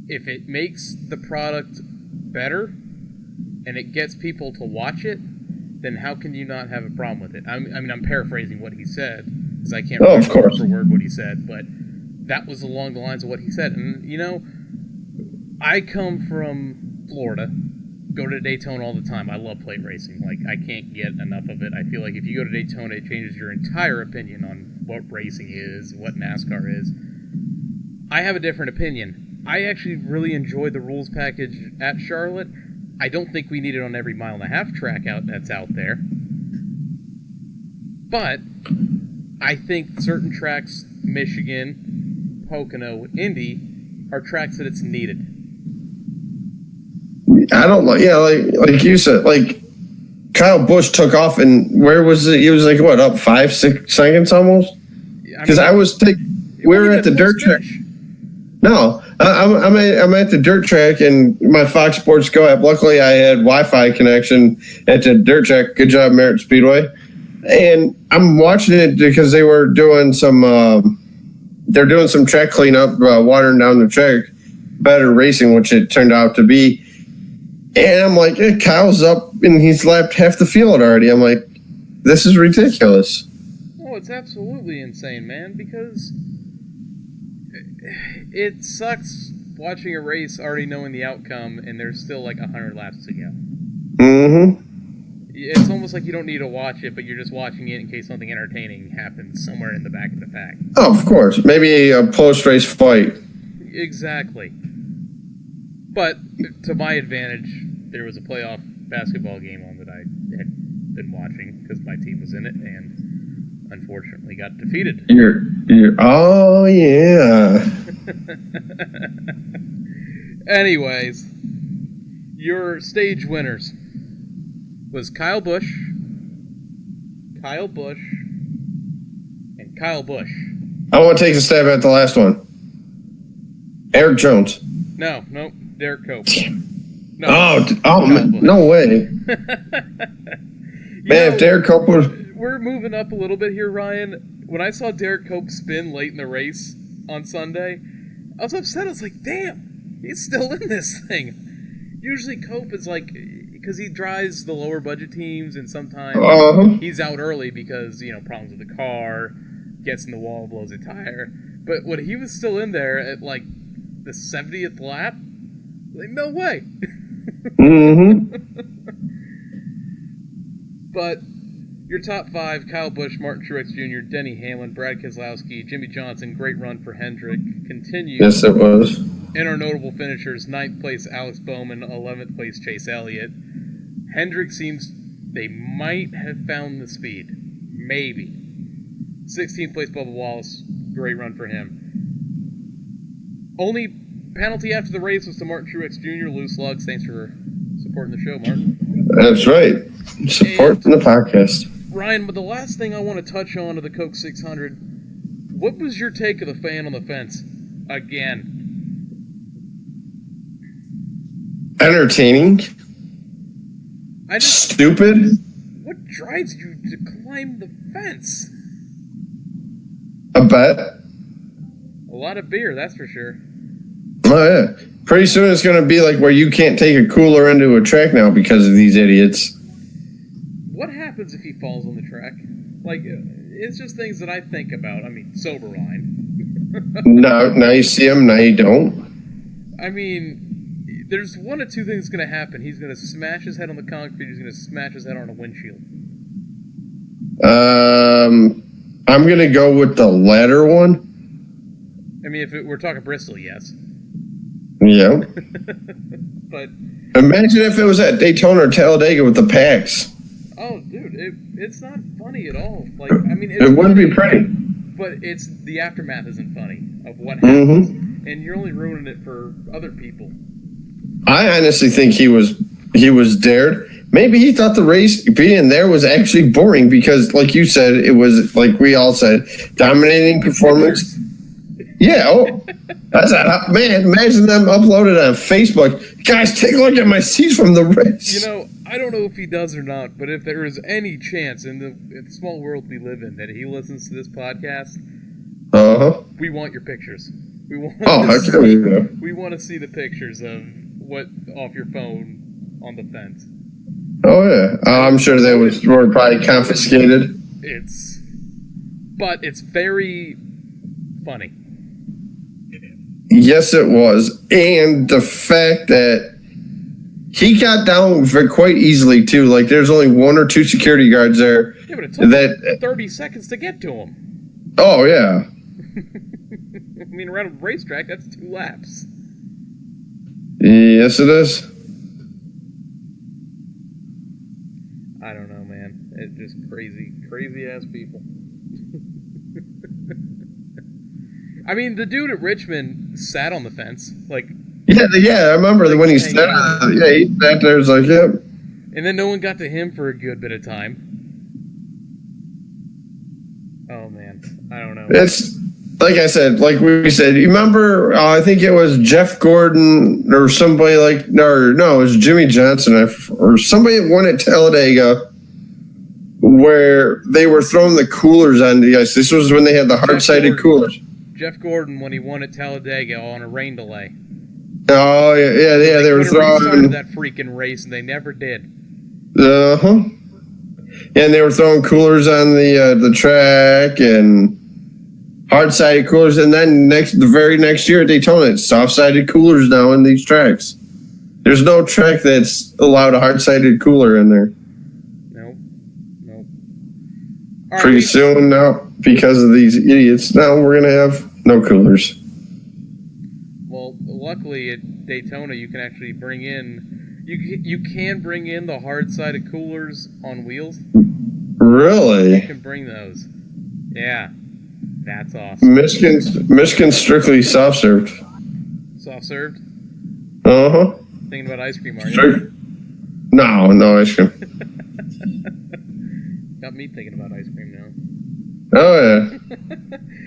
if it makes the product better and it gets people to watch it, then how can you not have a problem with it? I mean, I'm paraphrasing what he said because I can't remember word for word what he said, but that was along the lines of what he said. And, you know, I come from Florida, go to Daytona all the time. I love plate racing. Like, I can't get enough of it. I feel like if you go to Daytona, it changes your entire opinion on what racing is, what NASCAR is. I have a different opinion. I actually really enjoyed the rules package at Charlotte. I don't think we need it on every 1.5 mile track that's out there. But I think certain tracks, Michigan, Pocono, Indy, are tracks that it's needed. I don't know. Yeah, like you said, like Kyle Busch took off, and where was it? He was like what, up 5-6 seconds almost? Because I was thinking we were at the dirt track. No, I'm at the dirt track, and my Fox Sports Go app. Luckily, I had Wi-Fi connection at the dirt track. Good job, Merritt Speedway. And I'm watching it because they were doing some. They're doing some track cleanup, watering down the track, better racing, which it turned out to be. And I'm like, hey, Kyle's up, and he's lapped half the field already. I'm like, this is ridiculous. Oh, it's absolutely insane, man, because it sucks watching a race already knowing the outcome, and there's still like 100 laps to go. Mm-hmm. It's almost like you don't need to watch it, but you're just watching it in case something entertaining happens somewhere in the back of the pack. Oh, of course. Maybe a post-race fight. Exactly. But to my advantage, there was a playoff basketball game on that I had been watching because my team was in it and unfortunately got defeated. Oh, yeah. Anyways, your stage winners was Kyle Busch, and Kyle Busch. I want to take a stab at the last one. Eric Jones. No, Derek Cope. No, no way. Man, if Derek Cope was... We're moving up a little bit here, Ryan. When I saw Derek Cope spin late in the race on Sunday, I was upset. I was like, damn, he's still in this thing. Usually Cope is like... Because he drives the lower budget teams, and sometimes he's out early because, problems with the car, gets in the wall, blows a tire. But when he was still in there at, like, the 70th lap, like, no way. Mm-hmm. But your top 5, Kyle Busch, Martin Truex Jr., Denny Hamlin, Brad Keselowski, Jimmy Johnson, great run for Hendrick, continued. Yes, it was. And our notable finishers, 9th place Alex Bowman, 11th place Chase Elliott. Hendrick seems they might have found the speed. Maybe. 16th place Bubba Wallace, great run for him. Only penalty after the race was to Martin Truex Jr., loose lugs. Thanks for supporting the show, Martin. That's right. Supporting the podcast. Ryan, but the last thing I want to touch on of the Coke 600, what was your take of the fan on the fence? Again. Entertaining. Stupid. What drives you to climb the fence? A bet. A lot of beer, that's for sure. Oh, yeah. Pretty soon it's going to be like where you can't take a cooler into a track now because of these idiots. What happens if he falls on the track? Like, it's just things that I think about. I mean, sober line. Now you see him, now you don't. I mean, there's one of two things going to happen. He's going to smash his head on the concrete. He's going to smash his head on a windshield. I'm going to go with the latter one. I mean, if we're talking Bristol, yes. Yeah. But imagine if it was at Daytona or Talladega with the packs. Oh, dude, it's not funny at all. Like, I mean, it wouldn't be pretty. But it's the aftermath isn't funny of what happens, and you're only ruining it for other people. I honestly think he was dared. Maybe he thought the race being there was actually boring because, like you said, it was, like we all said, dominating performance. Yeah, man, imagine them uploaded on Facebook. Guys, take a look at my seats from the race. I don't know if he does or not, but if there is any chance in the small world we live in that he listens to this podcast, we want your pictures. We want to see the pictures of what off your phone on the fence. Oh yeah, I'm sure they were probably confiscated. But it's very funny. Yes, it was, and the fact that he got down quite easily too. Like there's only 1 or 2 security guards there. Yeah, but it took 30 seconds to get to him. Oh, yeah. I mean, around a racetrack, that's 2 laps. Yes, it is. I don't know, man. It's just crazy ass people. I mean, the dude at Richmond sat on the fence, like. Yeah. I remember like when he sat there. Yeah, he sat there. Was like, yep. And then no one got to him for a good bit of time. Oh man, I don't know. It's like I said, like we said. You remember? I think it was Jeff Gordon or somebody like, no, it was Jimmy Johnson or somebody that won at Talladega, where they were throwing the coolers on the ice. This was when they had the hard-sided coolers. Jeff Gordon, when he won at Talladega on a rain delay. Oh yeah. They were throwing that freaking race, and they never did. And they were throwing coolers on the track and hard-sided coolers, and then the very next year at Daytona, it's soft-sided coolers now in these tracks. There's no track that's allowed a hard-sided cooler in there. Nope. Pretty soon now, because of these idiots, now we're gonna have no coolers. Well, luckily at Daytona, you can actually bring in. You can bring in the hard-sided coolers on wheels. Really? You can bring those. Yeah, that's awesome. Michigan's strictly soft served. Soft served. Thinking about ice cream, are you? No ice cream. Got me thinking about ice cream now. Oh yeah.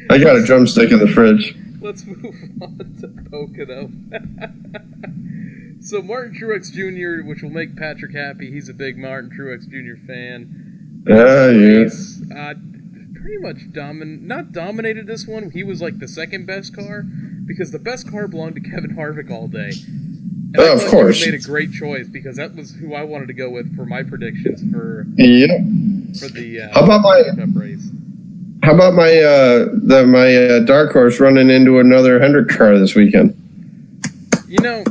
I got a drumstick in the fridge. Let's move on to Pocono. So Martin Truex Jr., which will make Patrick happy. He's a big Martin Truex Jr. fan. Yes. Pretty much not dominated this one. He was like the second best car because the best car belonged to Kevin Harvick all day. And of course. He made a great choice because that was who I wanted to go with for my predictions for the Cup race. How about my dark horse running into another Hendrick car this weekend? You know,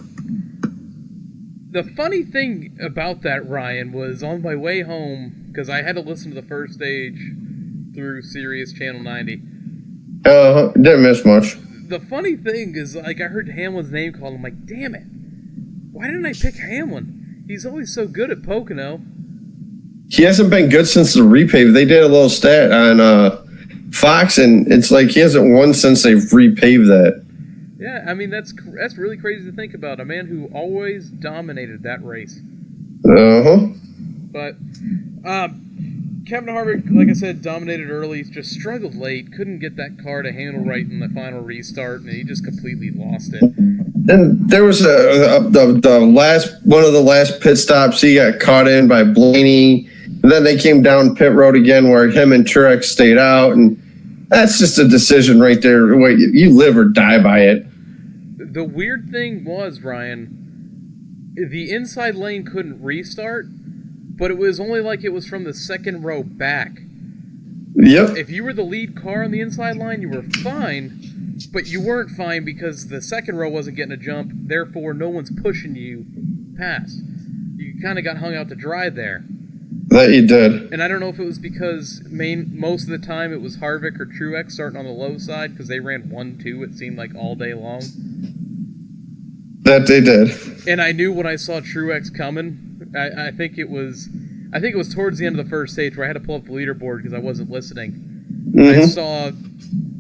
the funny thing about that, Ryan, was on my way home, because I had to listen to the first stage through Sirius Channel 90. Didn't miss much. The funny thing is, like, I heard Hamlin's name called. I'm like, damn it. Why didn't I pick Hamlin? He's always so good at Pocono. He hasn't been good since the repave. They did a little stat on Fox, and it's like he hasn't won since they've repaved that. Yeah, I mean, that's really crazy to think about. A man who always dominated that race. But Kevin Harvick, like I said, dominated early, just struggled late, couldn't get that car to handle right in the final restart, and he just completely lost it. And there was one of the last pit stops he got caught in by Blaney, and then they came down pit road again where him and Truex stayed out, and that's just a decision right there. Wait, you live or die by it. The weird thing was, Ryan, the inside lane couldn't restart, but it was only like it was from the second row back. Yep. If you were the lead car on the inside line, you were fine, but you weren't fine because the second row wasn't getting a jump, therefore no one's pushing you past. You kind of got hung out to dry there. That you did. And I don't know if it was because most of the time it was Harvick or Truex starting on the low side because they ran 1-2, it seemed like all day long. That they did. And I knew when I saw Truex coming, I think it was towards the end of the first stage where I had to pull up the leaderboard because I wasn't listening. Mm-hmm. I saw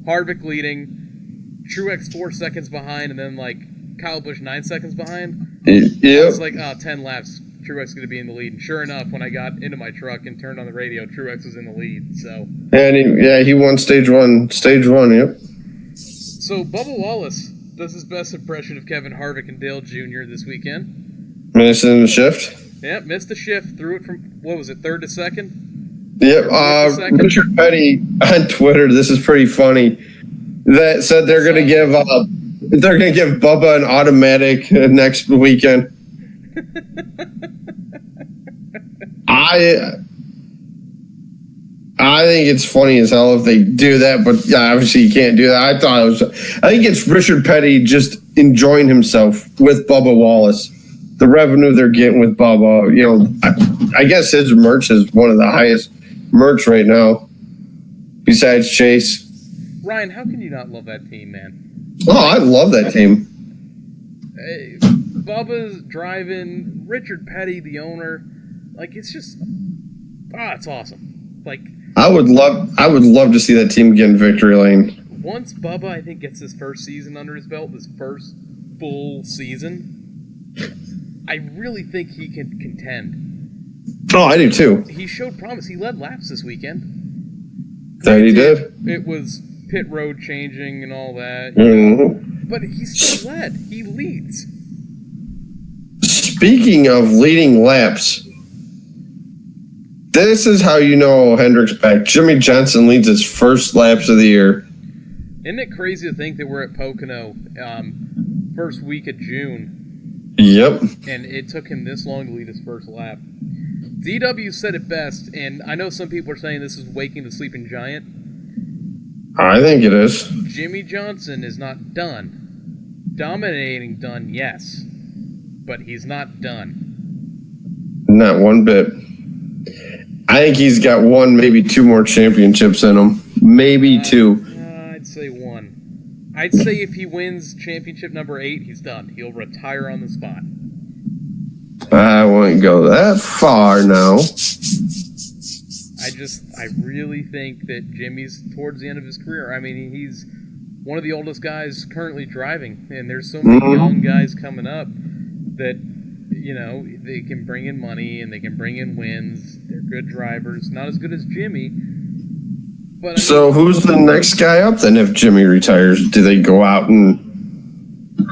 Harvick leading, Truex 4 seconds behind, and then like Kyle Busch 9 seconds behind. Yep. I was like, 10 laps, Truex is going to be in the lead. And sure enough, when I got into my truck and turned on the radio, Truex was in the lead. So. And he won stage one. Stage one, yep. So Bubba Wallace does his best impression of Kevin Harvick and Dale Jr. this weekend. Missing the shift. Yep, missed the shift, threw it from, what was it, third to second? Yep, Richard Petty on Twitter, this is pretty funny, that said they're going to give Bubba an automatic next weekend. I think it's funny as hell if they do that, but yeah, obviously you can't do that. I think it's Richard Petty just enjoying himself with Bubba Wallace. The revenue they're getting with Bubba, I guess his merch is one of the highest merch right now, besides Chase. Ryan, how can you not love that team, man? Oh, I love that team. Hey, Bubba's driving, Richard Petty, the owner. Like, it's just, it's awesome. Like, I would love to see that team get in victory lane. Once Bubba, I think, gets his first season under his belt, his first full season, I really think he can contend. Oh, I do too. He showed promise. He led laps this weekend. That he did. It was pit road changing and all that. Mm-hmm. But he still led. He leads. Speaking of leading laps, this is how you know Hendrick's back. Jimmy Johnson leads his first laps of the year. Isn't it crazy to think that we're at Pocono first week of June? Yep. And it took him this long to lead his first lap. DW said it best, and I know some people are saying this is waking the sleeping giant. I think it is. Jimmy Johnson is not done. Dominating done, yes. But he's not done. Not one bit. I think he's got one, maybe two more championships in him. Maybe two. I'd say one. I'd say if he wins championship number 8, he's done. He'll retire on the spot. I won't go that far now. I really think that Jimmy's towards the end of his career. I mean, he's one of the oldest guys currently driving, and there's so many young guys coming up that, you know, they can bring in money and they can bring in wins. They're good drivers. Not as good as Jimmy. But So who's the next guy up then if Jimmy retires? Do they go out and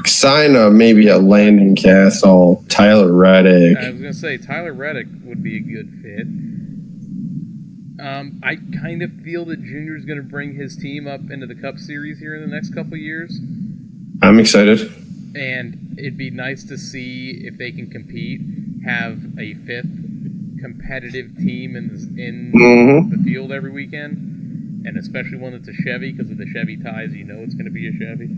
sign maybe a Landon Castle, Tyler Reddick? I was going to say Tyler Reddick would be a good fit. I kind of feel that Junior's going to bring his team up into the Cup Series here in the next couple of years. I'm excited. And it'd be nice to see if they can compete, have a 5th competitive team in the field every weekend, and especially one that's a Chevy, because of the Chevy ties, you know it's going to be a Chevy.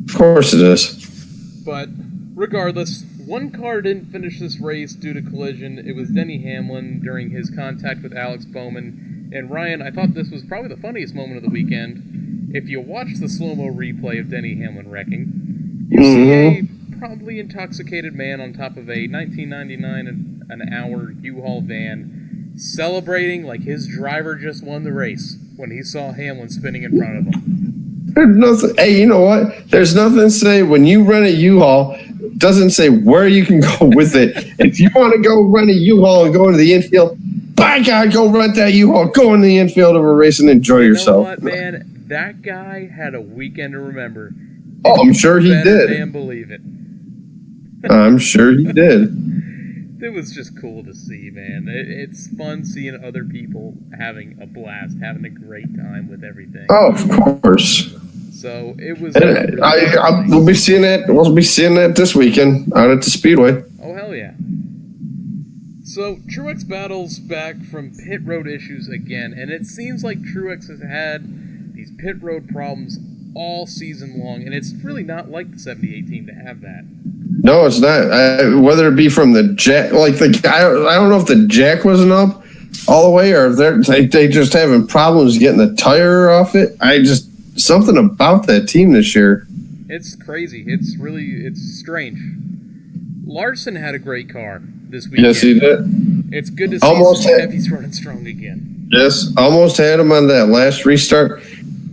Of course it is. But regardless, one car didn't finish this race due to collision. It was Denny Hamlin during his contact with Alex Bowman. And Ryan, I thought this was probably the funniest moment of the weekend. If you watch the slow-mo replay of Denny Hamlin wrecking, you see a probably intoxicated man on top of a 1999 an hour U-Haul van celebrating like his driver just won the race when he saw Hamlin spinning in front of him. There's nothing. Hey, you know what? There's nothing to say when you rent a U-Haul. It doesn't say where you can go with it. If you want to go rent a U-Haul and go into the infield, by God, go rent that U-Haul. Go in the infield of a race and enjoy yourself. You know what, man? That guy had a weekend to remember. Oh, I'm sure he did. Damn believe it. I'm sure he did. It was just cool to see, man. It's fun seeing other people having a blast, having a great time with everything. Oh, of course. So it was. We'll be seeing that. We'll be seeing that this weekend out at the Speedway. Oh hell yeah! So Truex battles back from pit road issues again, and it seems like Truex has had these pit road problems all season long, and it's really not like the 78 team to have that. No, it's not. Whether it be from the jack, like I don't know if the jack wasn't up all the way, or if they just having problems getting the tire off it. Something about that team this year. It's crazy. It's strange. Larson had a great car this weekend. Yes, he did. It's good to see some heavies running strong again. Yes, almost had him on that last restart.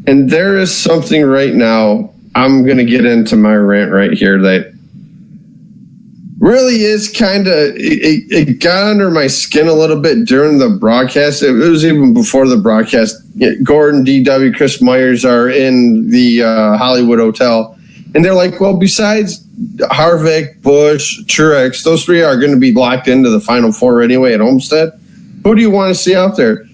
And there is something right now, I'm going to get into my rant right here, that really is kind of, it got under my skin a little bit during the broadcast. It was even before the broadcast. Gordon, DW, Chris Myers are in the Hollywood Hotel. And they're like, well, besides Harvick, Busch, Truex, those three are going to be locked into the Final Four anyway at Homestead. Who do you want to see out there?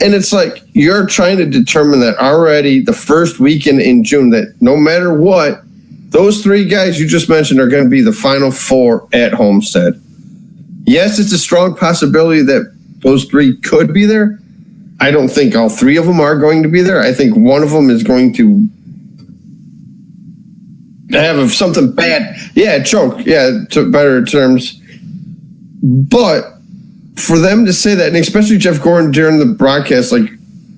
And it's like you're trying to determine that already the first weekend in June, that no matter what, those three guys you just mentioned are going to be the Final Four at Homestead. Yes, it's a strong possibility that those three could be there. I don't think all three of them are going to be there. I think one of them is going to have something bad. Yeah, choke. Yeah, to better terms. But for them to say that, and especially Jeff Gordon during the broadcast, like,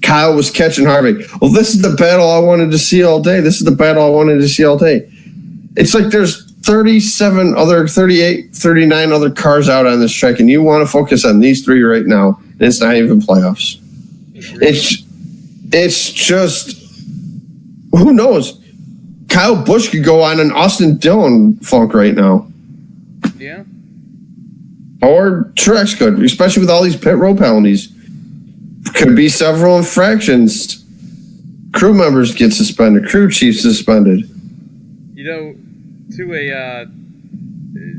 Kyle was catching Harvick. Well, this is the battle I wanted to see all day. This is the battle I wanted to see all day. It's like there's 38, 39 other cars out on this track, and you want to focus on these three right now, and it's not even playoffs. It's just, who knows? Kyle Busch could go on an Austin Dillon funk right now. Yeah. Or Truex could, especially with all these pit road penalties. Could be several infractions. Crew members get suspended. Crew chiefs suspended. You know, to a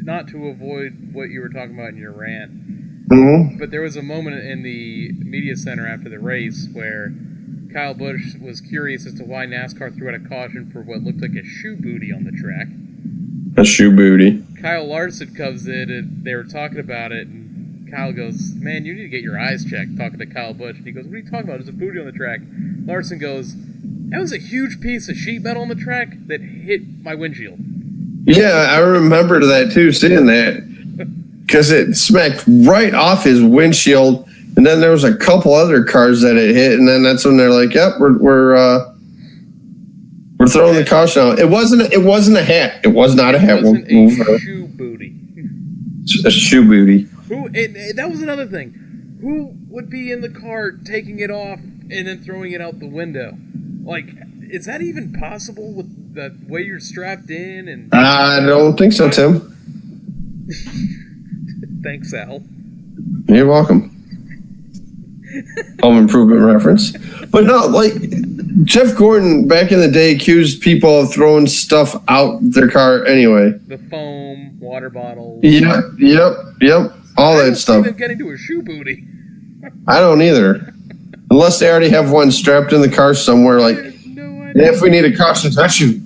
not to avoid what you were talking about in your rant, but there was a moment in the media center after the race where Kyle Busch was curious as to why NASCAR threw out a caution for what looked like a shoe booty on the track. A shoe booty. Kyle Larson comes in and they were talking about it, and Kyle goes, "Man, you need to get your eyes checked," talking to Kyle Busch. And he goes, "What are you talking about? There's a booty on the track." Larson goes, "That was a huge piece of sheet metal on the track that hit my windshield." Yeah, I remember that too, seeing that. Because it smacked right off his windshield, and then there was a couple other cars that it hit, and then that's when they're like, "Yep, we're throwing the caution out." It wasn't a hat. It was not a hat. It wasn't a shoe booty. A shoe booty. That was another thing. Who would be in the car taking it off and then throwing it out the window? Like, is that even possible with the way you're strapped in? And I don't think so, Tim. Thanks, Al. You're welcome. Home improvement reference. But no, like, Jeff Gordon back in the day accused people of throwing stuff out their car anyway. The foam, water bottles. Yep. All that stuff. I don't see them getting to a shoe booty. I don't either. Unless they already have one strapped in the car somewhere, like, no idea. If we need a caution, that's you.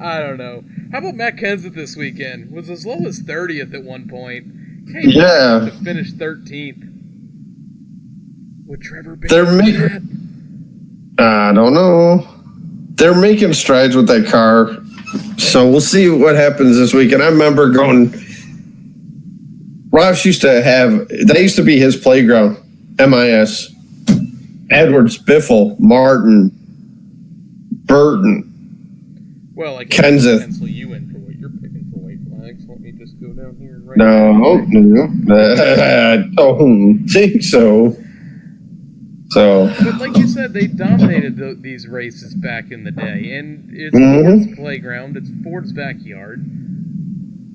I don't know. How about Matt Kenseth this weekend? Was as low as 30th at one point. Yeah. To finish 13th. With Trevor Bayne. They're making. I don't know. They're making strides with that car, so we'll see what happens this weekend. I remember going. Roush used to have. That used to be his playground. MIS. Edwards, Biffle, Martin, Burton. Well, I can't pencil you in for what you're picking for white flags. Let me just go down here and write. No, I don't think so. But like you said, they dominated these races back in the day, and it's Ford's playground. It's Ford's backyard.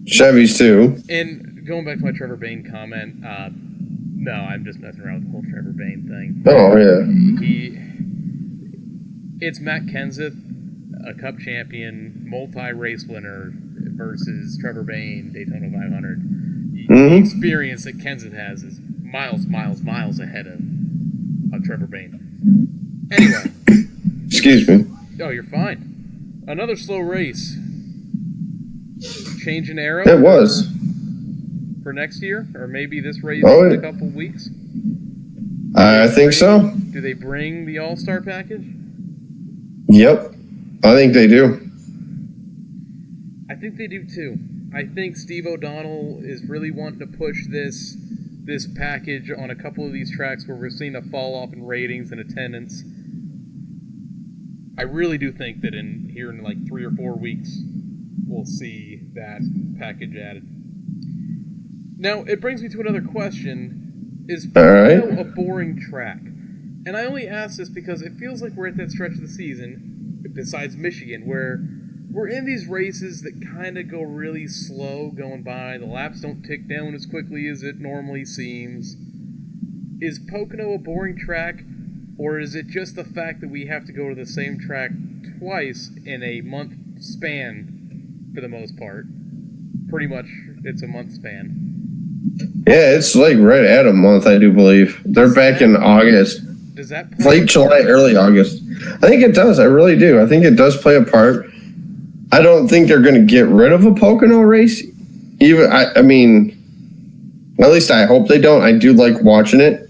Chevy's too. And going back to my Trevor Bayne comment, no, I'm just messing around with the whole Trevor Bayne thing. Oh yeah. It's Matt Kenseth, a Cup champion, multi-race winner, versus Trevor Bayne, Daytona 500. The experience that Kenseth has is miles ahead of Trevor Bayne. Anyway. Excuse me. Oh, you're fine. Another slow race. Change in arrow? It was. For next year? Or maybe this race in a couple weeks? I think so. Do they bring the All-Star package? Yep. I think they do. I think they do too. I think Steve O'Donnell is really wanting to push this package on a couple of these tracks where we're seeing a fall off in ratings and attendance. I really do think that here in like 3 or 4 weeks we'll see that package added. Now it brings me to another question: is Pocono a boring track? And I only ask this because it feels like we're at that stretch of the season, besides Michigan, where we're in these races that kind of go really slow going by. The laps don't tick down as quickly as it normally seems. Is Pocono a boring track, or is it just the fact that we have to go to the same track twice in a month span for the most part? Pretty much, it's a month span. Yeah, it's like right at a month, I do believe. They're back in August. Does that late July, early August? I think it does. I really do. I think it does play a part. I don't think they're going to get rid of a Pocono race. I mean, at least I hope they don't. I do like watching it.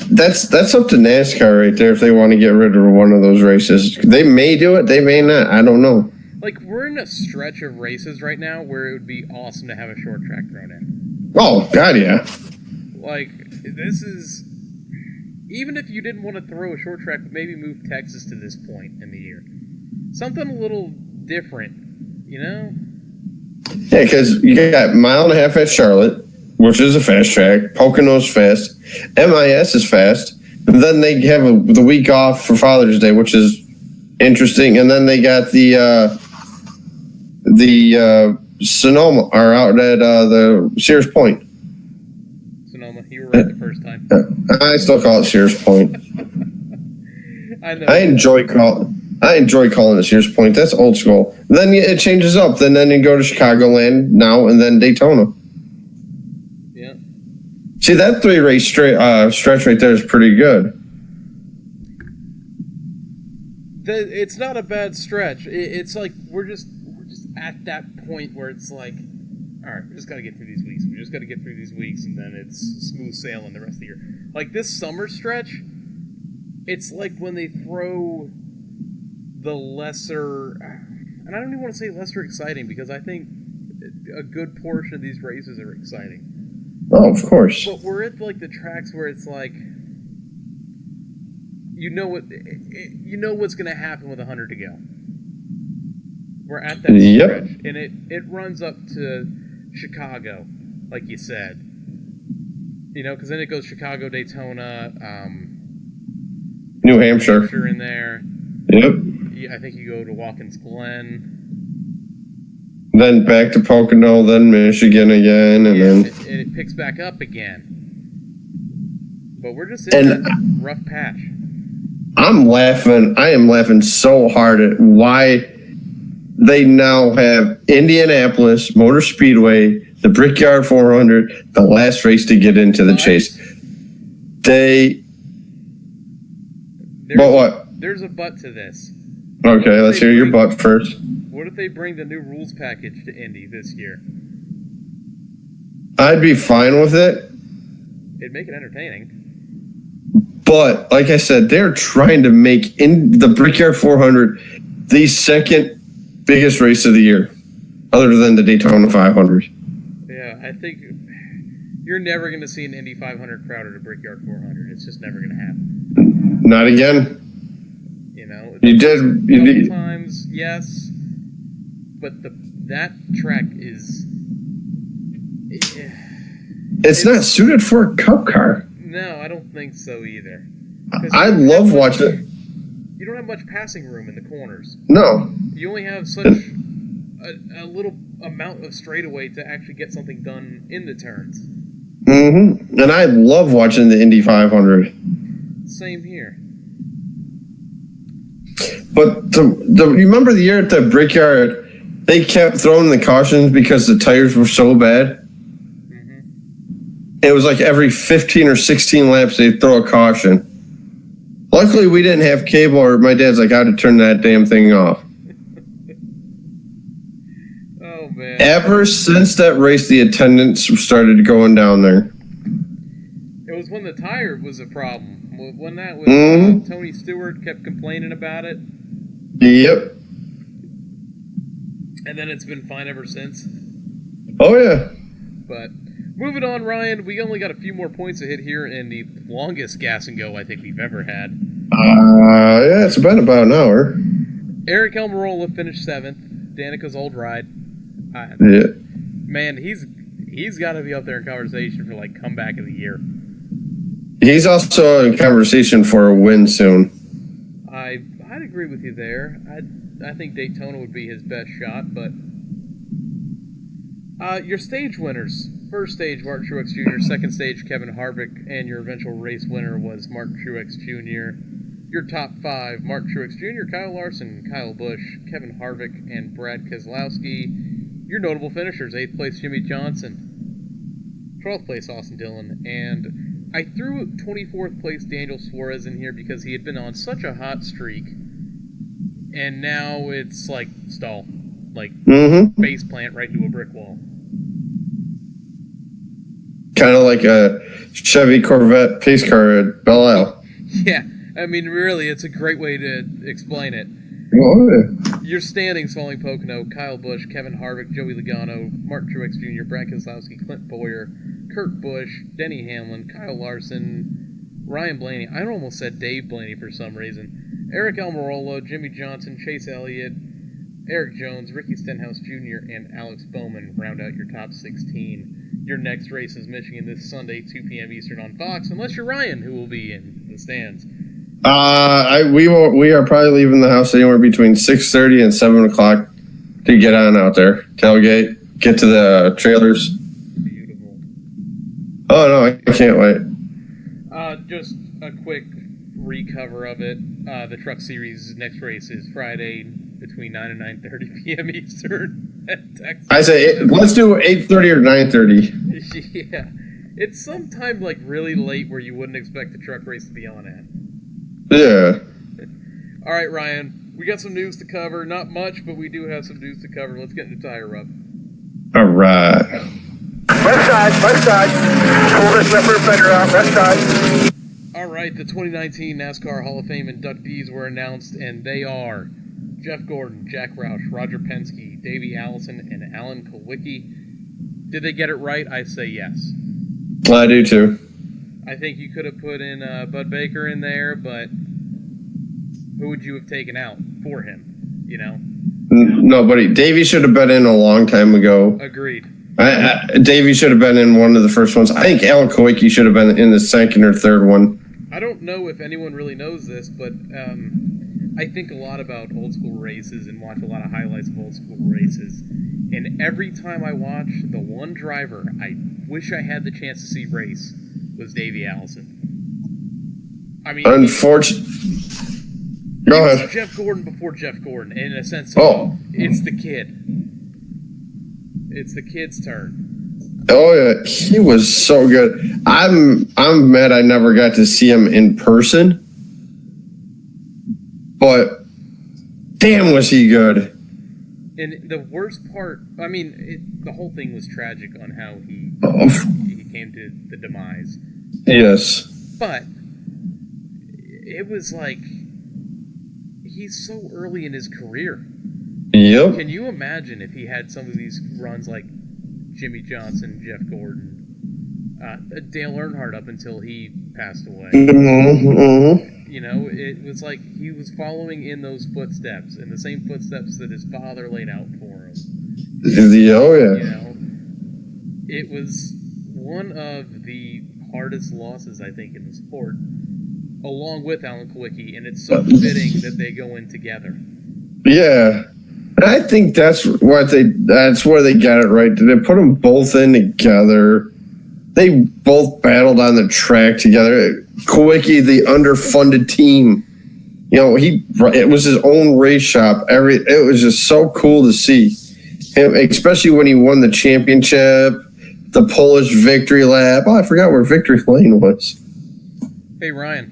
That's up to NASCAR right there if they want to get rid of one of those races. They may do it. They may not. I don't know. Like, we're in a stretch of races right now where it would be awesome to have a short track thrown in. Oh, God, yeah. Like, this is... Even if you didn't want to throw a short track, but maybe move Texas to this point in the year. Something a little different, you know? Yeah, because you got mile and a half at Charlotte, which is a fast track. Pocono's fast. MIS is fast. And then they have the week off for Father's Day, which is interesting. And then they got the Sonoma are out at the Sears Point. Sonoma, you were right the first time. I still call it Sears Point. I know. I enjoy calling it Sears Point. That's old school. Then it changes up. Then you go to Chicagoland now, and then Daytona. Yeah. See, that 3-race stretch right there is pretty good. It's not a bad stretch. It's like we're just at that point where it's like, all right, we just got to get through these weeks. We just got to get through these weeks, and then it's smooth sailing the rest of the year. Like this summer stretch, it's like when they throw the lesser, and I don't even want to say lesser exciting because I think a good portion of these races are exciting. Oh, of course. But we're at like the tracks where it's like, you know what's going to happen with 100 to go. We're at that stretch, and it runs up to Chicago, like you said. You know, because then it goes Chicago, Daytona, New Hampshire in there. Yep. I think you go to Watkins Glen. Then back to Pocono, then Michigan again, and then it picks back up again. But we're just in that rough patch. I'm laughing. I am laughing so hard at why they now have Indianapolis Motor Speedway, the Brickyard 400, the last race to get into the chase. But what? There's a but to this. Okay, let's hear your but first. What if they bring the new rules package to Indy this year? I'd be fine with it. It'd make it entertaining. But, like I said, they're trying to make the Brickyard 400 the second biggest race of the year, other than the Daytona 500. Yeah, I think you're never going to see an Indy 500 crowd at a Brickyard 400. It's just never going to happen. Not again. You know, you did times, yes, but that track is. It's not suited for a Cup car. No, I don't think so either. I love watching it. You don't have much passing room in the corners. No. You only have such a little amount of straightaway to actually get something done in the turns. Mm-hmm. And I love watching the Indy 500. Same here. But you remember the year at the Brickyard, they kept throwing the cautions because the tires were so bad? It was like every 15 or 16 laps they'd throw a caution. Luckily, we didn't have cable, or my dad's like, I had to turn that damn thing off. Oh, man. Ever since that race, the attendance started going down there. It was when the tire was a problem. When that was Tony Stewart kept complaining about it. Yep. And then it's been fine ever since. Oh, yeah. But moving on, Ryan, we only got a few more points to hit here in the longest gas and go I think we've ever had. Yeah, it's been about an hour. Eric Almirola finished 7th. Danica's old ride. Yeah. Man, he's got to be up there in conversation for like comeback of the year. He's also in conversation for a win soon. I'd agree with you there. I think Daytona would be his best shot, but your stage winners. First stage, Mark Truex Jr. Second stage, Kevin Harvick. And your eventual race winner was Mark Truex Jr. Your top 5, Mark Truex Jr., Kyle Larson, Kyle Busch, Kevin Harvick, and Brad Keselowski. Your notable finishers, 8th place, Jimmy Johnson. 12th place, Austin Dillon. And I threw 24th place Daniel Suarez in here because he had been on such a hot streak. And now it's like stall. Like face plant right into a brick wall. Kind of like a Chevy Corvette pace car at Belle Isle. Yeah, I mean, really, it's a great way to explain it. Oh, yeah. Your standings following Pocono: Kyle Busch, Kevin Harvick, Joey Logano, Mark Truex Jr., Brad Keselowski, Clint Bowyer, Kurt Busch, Denny Hamlin, Kyle Larson, Ryan Blaney. I almost said Dave Blaney for some reason. Eric Almirola, Jimmy Johnson, Chase Elliott, Eric Jones, Ricky Stenhouse Jr., and Alex Bowman round out your top 16. Your next race is Michigan this Sunday, 2 p.m. Eastern on Fox, unless you're Ryan, who will be in the stands. We are probably leaving the house anywhere between 6:30 and 7 o'clock to get on out there, tailgate, get to the trailers. Beautiful. Oh no, I can't wait. Just a quick recover of it. The Truck Series next race is Friday between 9 and 9:30 p.m. Eastern at Texas. I say let's do 8:30 or 9:30. Yeah, it's sometime like really late where you wouldn't expect the truck race to be on at. Yeah. All right, Ryan, we got some news to cover. Not much, but we do have some news to cover. Let's get into Tire Rub. All right. Left side. Pull this left rear fender out, left side. All right, the 2019 NASCAR Hall of Fame inductees were announced, and they are Jeff Gordon, Jack Roush, Roger Penske, Davey Allison, and Alan Kulwicki. Did they get it right? I say yes. I do too. I think you could have put in Bud Baker in there, but who would you have taken out for him? You know? Nobody. Davey should have been in a long time ago. Agreed. Davey should have been in one of the first ones. I think Alan Kulwicki should have been in the second or third one. I don't know if anyone really knows this, but I think a lot about old school races and watch a lot of highlights of old school races. And every time I watch, the one driver I wish I had the chance to see race was Davey Allison. I mean, Unfortunately. Go ahead. Jeff Gordon before Jeff Gordon, in a sense. It's the kid. It's the kid's turn. Oh yeah, he was so good. I'm mad I never got to see him in person, but damn was he good. And the worst part, I mean, the whole thing was tragic on how he came to the demise. Yes. But it was like, he's so early in his career. Yep. Can you imagine if he had some of these runs like Jimmy Johnson, Jeff Gordon, Dale Earnhardt up until he passed away? Mm-hmm. You know, it was like he was following in those footsteps, in the same footsteps that his father laid out for him. Oh yeah. You know, it was one of the hardest losses, I think, in the sport, along with Alan Kulwicki, and it's so fitting that they go in together. Yeah. I think that's where they got it right. They put them both in together. They both battled on the track together. Kulwicki, the underfunded team, you know, it was his own race shop. It was just so cool to see him, especially when he won the championship, the Polish victory lap. Oh, I forgot where Victory Lane was. Hey, Ryan.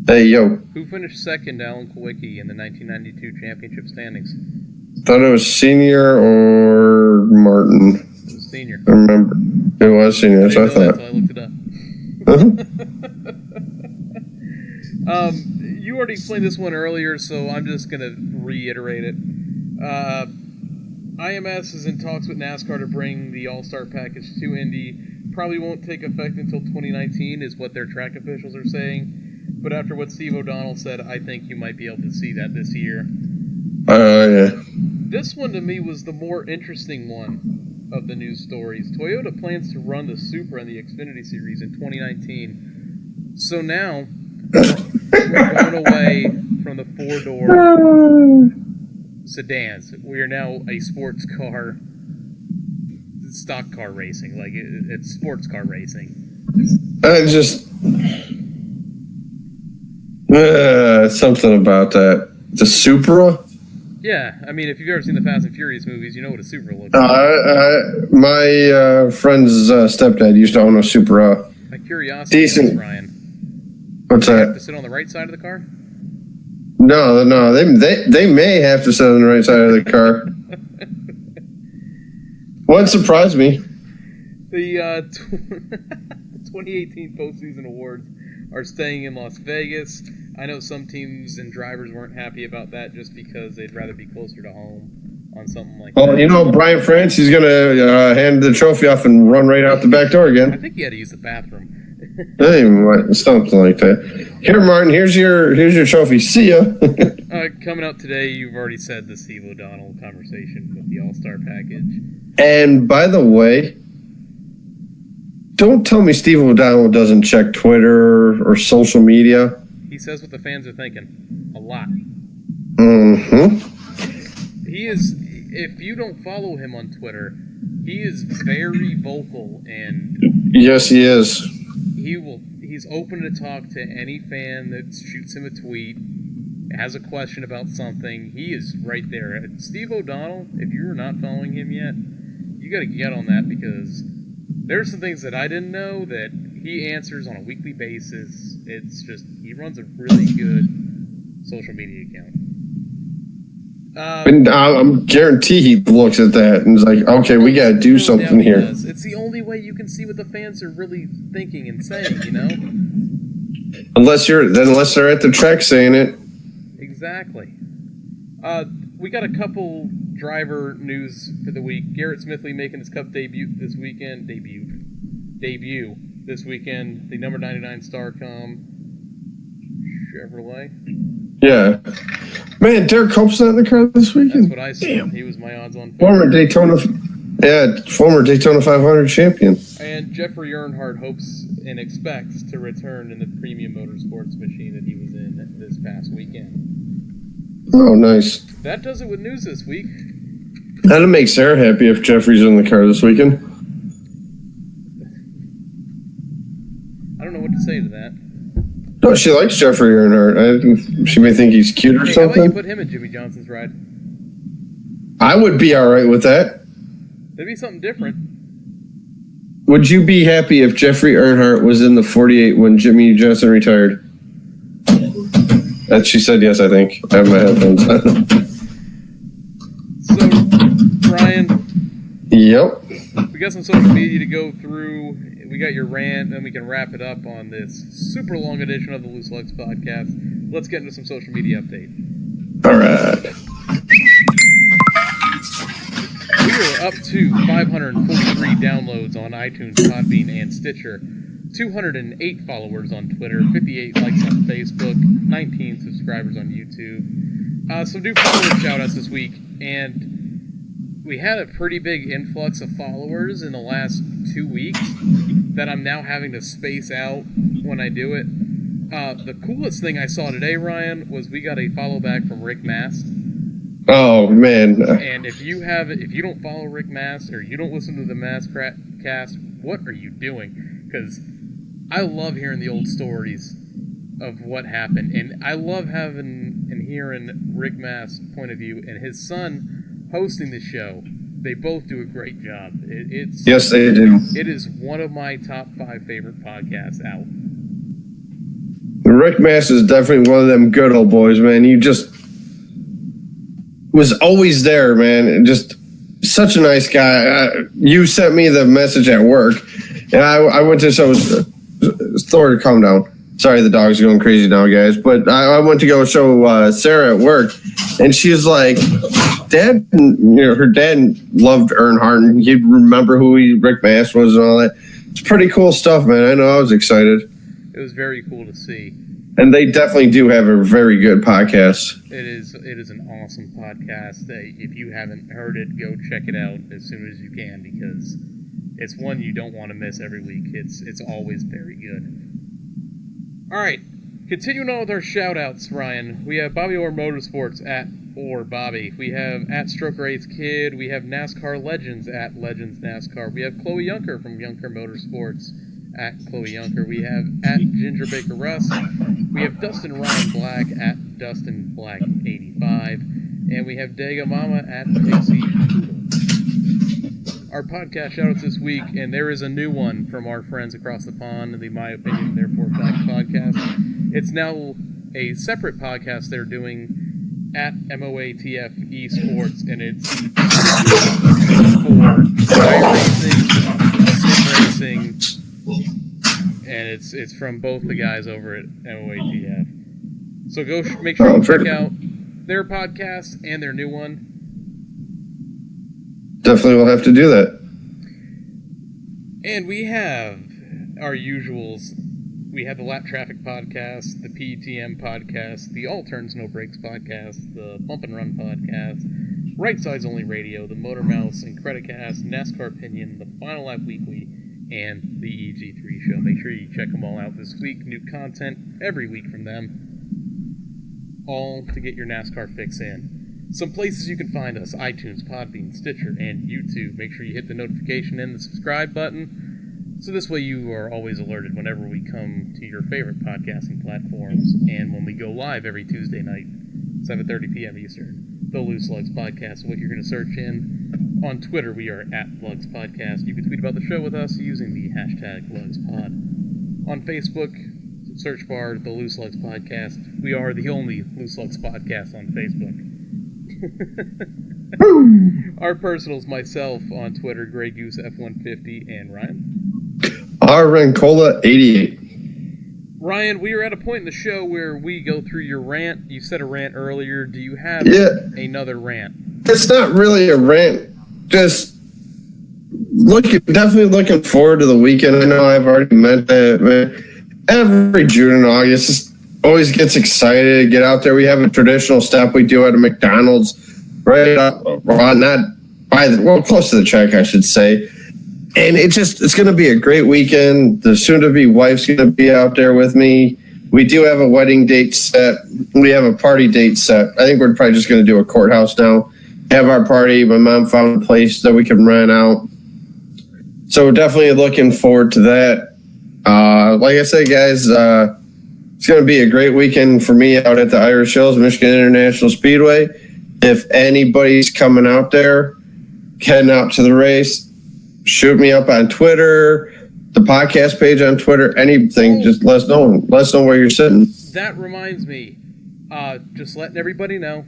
Hey, yo. Who finished second to Alan Kulwicki in the 1992 championship standings? Thought it was Senior or Martin. It was Senior. I remember. It was Senior, that's what I thought. I looked it up. You already explained this one earlier, so I'm just going to reiterate it. IMS is in talks with NASCAR to bring the All-Star package to Indy. Probably won't take effect until 2019 is what their track officials are saying. But after what Steve O'Donnell said, I think you might be able to see that this year. Yeah. This one to me was the more interesting one of the news stories. Toyota plans to run the Supra in the Xfinity Series in 2019. So now we're going away from the four-door sedans. We are now a sports car, stock car racing. Like it's sports car racing. Something about that. The Supra? Yeah, I mean, if you've ever seen the Fast and Furious movies, you know what a Supra looks like. My friend's stepdad used to own a Supra. My curiosity is, Ryan. What's do you that? have to sit on the right side of the car? No. They may have to sit on the right side of the car. Wouldn't surprise me. The 2018 postseason awards are staying in Las Vegas. I know some teams and drivers weren't happy about that just because they'd rather be closer to home on something like that. Well, you know, Brian France, he's going to hand the trophy off and run right out the back door again. I think he had to use the bathroom. Something like that. Here, Martin, here's your trophy. See ya. Coming up today, you've already said the Steve O'Donnell conversation with the All-Star package. And by the way, don't tell me Steve O'Donnell doesn't check Twitter or social media. He says what the fans are thinking. A lot. Mm-hmm. He is, if you don't follow him on Twitter, he is very vocal, and Yes, he is. he's open to talk to any fan that shoots him a tweet, has a question about something. He is right there. Steve O'Donnell, if you're not following him yet, you got to get on that, because there's some things that I didn't know that he answers on a weekly basis. It's just, he runs a really good social media account. And I'm guarantee he looks at that and is like, okay, we got to do something here. It's the only way you can see what the fans are really thinking and saying, you know? Unless they're at the track saying it. Exactly. We got a couple driver news for the week. Garrett Smithley making his Cup debut this weekend. Debut this weekend. The number 99 Starcom Chevrolet. Yeah. Man, Derek Cope's not in the car this weekend. That's what I saw. Damn. He was my odds-on favorite. Former Daytona 500 champion. And Jeffrey Earnhardt hopes and expects to return in the premium motorsports machine that he was in this past weekend. Oh, nice. That does it with news this week. That'll make Sarah happy if Jeffrey's in the car this weekend. I don't know what to say to that. No, she likes Jeffrey Earnhardt. She may think he's cute or Hey, how about you something. put him in Jimmy Johnson's ride? I would be all right with that. That'd be something different. Would you be happy if Jeffrey Earnhardt was in the 48 when Jimmy Johnson retired? She said yes, I think. I have my headphones on. So, Brian, Yep. we got some social media to go through. We got your rant, and we can wrap it up on this super long edition of the Loose Lugs podcast. Let's get into some social media update. All right. We are up to 543 downloads on iTunes, Podbean, and Stitcher, 208 followers on Twitter, 58 likes on Facebook, 19 subscribers on YouTube. Some new follower shout-outs this week, and we had a pretty big influx of followers in the last 2 weeks that I'm now having to space out when I do it. The coolest thing I saw today, Ryan, was we got a follow back from Rick Mast. Oh, man. And if you don't follow Rick Mast or you don't listen to the Mast cast, what are you doing? Because I love hearing the old stories of what happened, and I love having and hearing Rick Mast's point of view and his son hosting the show. They both do a great job. Yes, they do. It is one of my top 5 favorite podcasts out. Rick Mass is definitely one of them good old boys, man. You just was always there, man. And just such a nice guy. You sent me the message at work, and I went to show Thor, calm down. Sorry, the dog's going crazy now, guys. But I went to go show Sarah at work, and she's like, Dad, her dad loved Earnhardt, and he'd remember who Rick Mast was and all that. It's pretty cool stuff, man. I know I was excited. It was very cool to see. And they definitely do have a very good podcast. It is an awesome podcast. If you haven't heard it, go check it out as soon as you can, because it's one you don't want to miss every week. It's always very good. All right, continuing on with our shout-outs, Ryan. We have Bobby Orr Motorsports at Orr Bobby. We have at Stroke Race Kid. We have NASCAR Legends at Legends NASCAR. We have Chloe Yunker from Yunker Motorsports at Chloe Yunker. We have at Ginger Baker Russ. We have Dustin Ryan Black at Dustin Black 85. And we have Dega Mama at Pixie Poodle. Our podcast shoutouts this week, and there is a new one from our friends across the pond, the My Opinion Therefore Fact podcast. It's now a separate podcast they're doing at MOATF Esports, and it's for racing, sim racing, and it's from both the guys over at MOATF. So go make sure you check very out their podcast and their new one. Definitely will have to do that. And we have our usuals. We have the Lap Traffic podcast, the PTM podcast, the All Turns No Brakes podcast, the Bump and Run podcast, Right Sides Only Radio, the Motor Mouse and Creditcast, NASCAR Opinion, the Final Lap Weekly, and the EG3 show. Make sure you check them all out this week. New content every week from them. All to get your NASCAR fix in. Some places you can find us: iTunes, Podbean, Stitcher, and YouTube. Make sure you hit the notification and the subscribe button, so this way you are always alerted whenever we come to your favorite podcasting platforms, and when we go live every Tuesday night, 7:30 p.m. Eastern. The Loose Lugs Podcast, what you're going to search in. On Twitter, we are at Lugs Podcast. You can tweet about the show with us using the hashtag LugsPod. On Facebook, search bar The Loose Lugs Podcast. We are the only Loose Lugs Podcast on Facebook. Our personals, myself on Twitter, Grey Goose F150, and Ryan. Rancola 88. Ryan, we are at a point in the show where we go through your rant. You said a rant earlier. Do you have another rant? It's not really a rant. Just definitely looking forward to the weekend. I know I've already mentioned it, man. Every June and August, just always gets excited to get out there. We have a traditional stop we do at a McDonald's, right up, close to the track, I should say. And it's going to be a great weekend. The soon-to-be wife's going to be out there with me. We do have a wedding date set. We have a party date set. I think we're probably just going to do a courthouse now. Have our party. My mom found a place that we can rent out. So we're definitely looking forward to that. Like I said, guys, it's going to be a great weekend for me out at the Irish Hills, Michigan International Speedway. If anybody's coming out there, heading out to the race, shoot me up on Twitter, the podcast page on Twitter, anything. Just let us know. Let us know where you're sitting. That reminds me, just letting everybody know,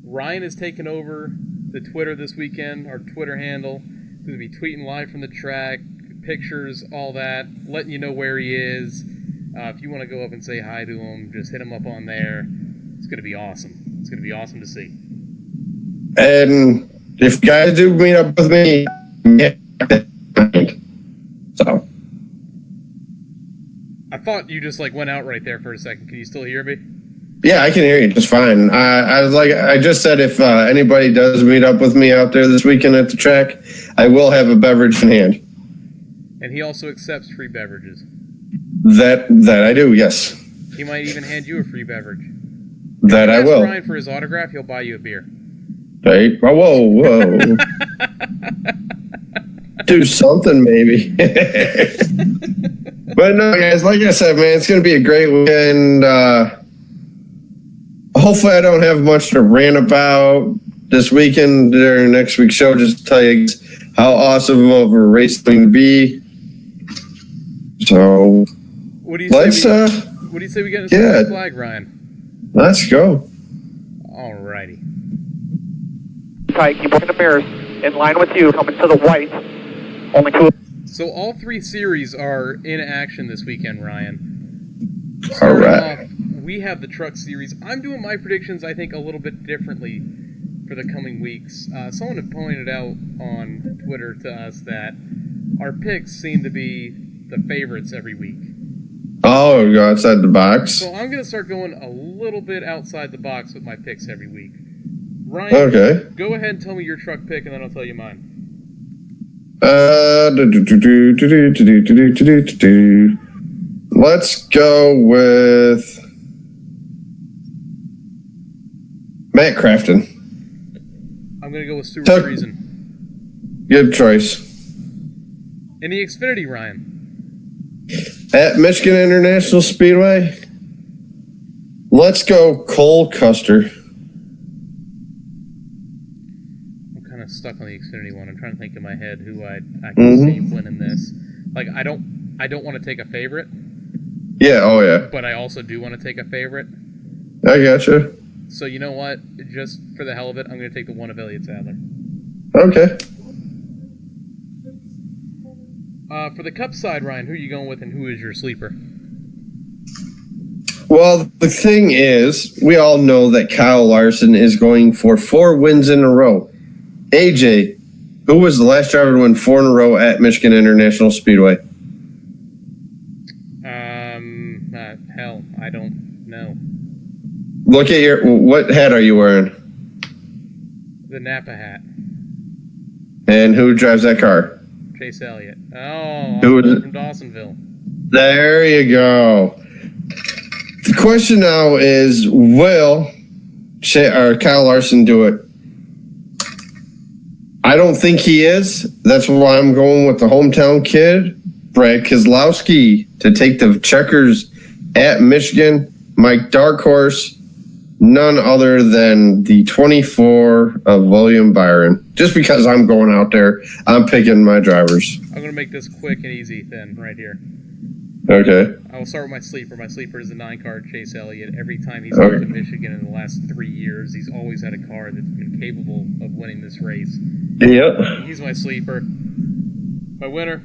Ryan has taken over the Twitter this weekend, our Twitter handle. He's going to be tweeting live from the track, pictures, all that, letting you know where he is. If you want to go up and say hi to him, just hit him up on there. It's going to be awesome. It's going to be awesome to see. And if you guys do meet up with me, so I thought you just went out right there for a second. Can you still hear me? Yeah, I can hear you just fine. I just said if anybody does meet up with me out there this weekend at the track, I will have a beverage in hand. And he also accepts free beverages. That I do, yes. He might even hand you a free beverage. That I will. Ryan for his autograph, he'll buy you a beer. Right? Whoa. Do something, maybe. But no, guys, like I said, man, it's going to be a great weekend. Hopefully I don't have much to rant about this weekend during next week's show. Just to tell you how awesome of a race it's going to be. So, what do you say we get a flag, Ryan? Let's go. Alrighty. Tight, keep working the mirrors. In line with you, coming to the white. Only two. So all three series are in action this weekend, Ryan. All right. We have the truck series. I'm doing my predictions, I think, a little bit differently for the coming weeks. Someone had pointed out on Twitter to us that our picks seem to be the favorites every week. Oh, go outside the box. So I'm going to start going a little bit outside the box with my picks every week. Ryan, okay. Go ahead and tell me your truck pick, and then I'll tell you mine. Let's go with Matt Crafton. I'm going to go with Stuart Friesen. Good choice. In the Xfinity, Ryan. At Michigan International Speedway, let's go Cole Custer. I'm kind of stuck on the Xfinity one. I'm trying to think in my head who I can see winning this. I don't want to take a favorite. Yeah, oh yeah. But I also do want to take a favorite. I gotcha. So you know what? Just for the hell of it, I'm going to take the one of Elliott Sadler. Okay. For the Cup side, Ryan, who are you going with and who is your sleeper? Well, the thing is, we all know that Kyle Larson is going for 4 wins in a row. AJ, who was the last driver to win 4 in a row at Michigan International Speedway? Hell, I don't know. Look at what hat are you wearing? The Napa hat. And who drives that car? Chase Elliott. Oh, Who is it? from Dawsonville. There you go. The question now is, will Kyle Larson do it? I don't think he is. That's why I'm going with the hometown kid, Brad Keselowski, to take the checkers at Michigan. My dark horse, none other than the 24 of William Byron. Just because I'm going out there, I'm picking my drivers. I'm going to make this quick and easy then, right here. Okay. I will start with my sleeper. My sleeper is the 9-car Chase Elliott. Every time he's come to Michigan in the last 3 years, he's always had a car that's been capable of winning this race. Yep. He's my sleeper. My winner,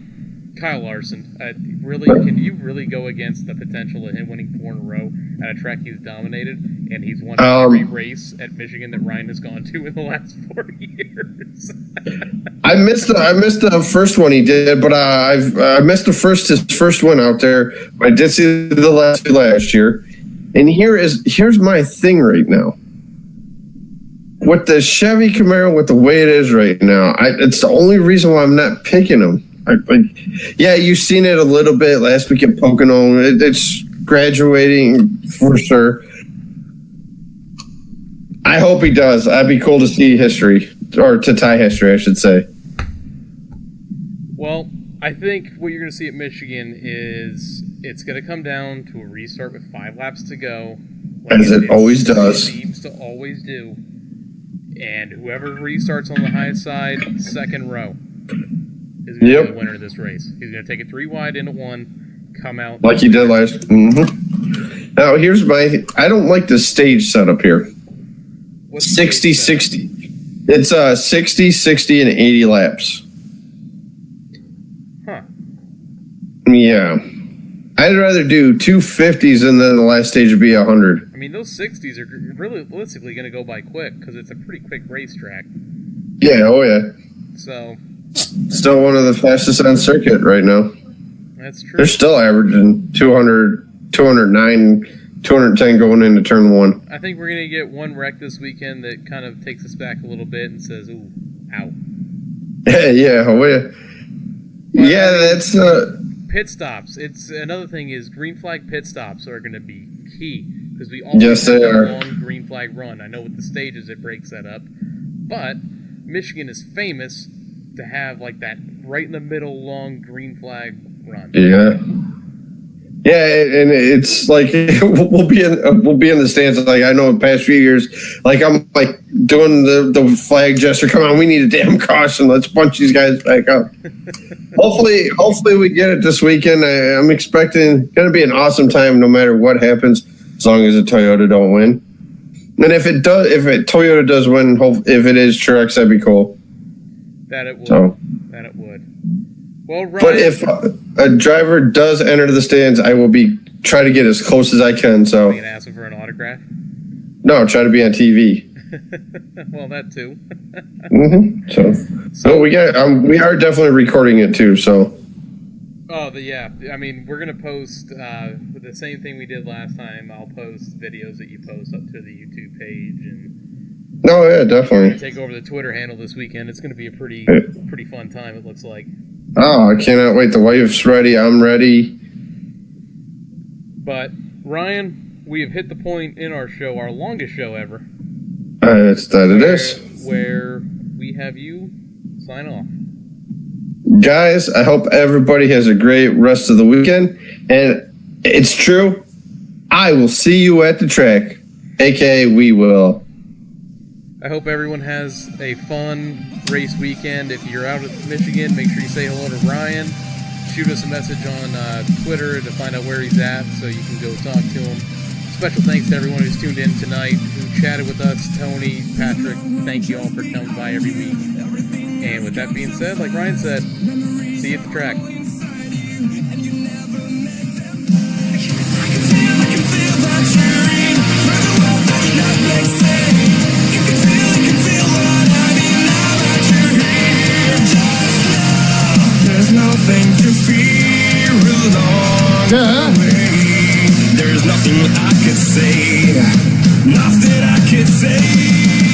Kyle Larson. Can you really go against the potential of him winning 4 in a row at a track he's dominated, and he's won every race at Michigan that Ryan has gone to in the last 4 years? I missed the first one he did, but I missed his first one out there. I did see the last year, and here's my thing right now. With the Chevy Camaro, with the way it is right now, it's the only reason why I'm not picking him. Yeah, you've seen it a little bit last week at Pocono. It's graduating for sure. I hope he does. That'd be cool to see history, or to tie history, I should say. Well, I think what you're going to see at Michigan is it's going to come down to a restart with 5 laps to go. As it always does. It seems to always do. And whoever restarts on the high side, second row, is going to be the winner of this race. He's going to take it 3 wide into 1, come out. Like he did last. Mm-hmm. Now, here's I don't like the stage setup here. 60-60. It's 60, 60, and 80 laps. Huh. Yeah. I'd rather do 250s and then the last stage would be 100. I mean, those 60s are really realistically going to go by quick because it's a pretty quick racetrack. Yeah, oh yeah. So. Still one of the fastest on circuit right now. That's true. They're still averaging 200, 209, 210 going into turn 1. I think we're going to get one wreck this weekend that kind of takes us back a little bit and says, ooh, ow. Yeah, oh yeah. Yeah, that's... pit stops. It's another thing is green flag pit stops are going to be key because we always yes, have they a are. long green flag run. I know with the stages it breaks that up, but Michigan is famous to have like that right in the middle long green flag run. Yeah. Yeah, and it's like we'll be in the stands. Like I know in the past few years, like I'm like doing the flag gesture. Come on, we need a damn caution. Let's bunch these guys back up. hopefully we get it this weekend. I'm expecting going to be an awesome time, no matter what happens, as long as the Toyota don't win. And if Toyota does win, if it is Truex, that'd be cool. That it would. So. That it would. Well, Ryan, but if a driver does enter the stands, I will try to get as close as I can. So. Are you gonna ask him for an autograph? No, try to be on TV. Well, that too. Mm-hmm. So we are definitely recording it too. So. Oh, yeah. I mean, we're gonna post with the same thing we did last time. I'll post videos that you post up to the YouTube page and. Oh yeah, definitely. Take over the Twitter handle this weekend. It's going to be a pretty fun time. It looks like. Oh, I cannot wait. The wife's ready. I'm ready. But Ryan, we have hit the point in our show, our longest show ever. It is. Where we have you sign off. Guys, I hope everybody has a great rest of the weekend. And it's true. I will see you at the track. AKA, we will. I hope everyone has a fun race weekend. If you're out at Michigan, make sure you say hello to Ryan. Shoot us a message on Twitter to find out where he's at so you can go talk to him. Special thanks to everyone who's tuned in tonight, who chatted with us. Tony, Patrick, thank you all for coming by every week. And with that being said, like Ryan said, see you at the track. I can feel that nothing I could say. Nothing I could say.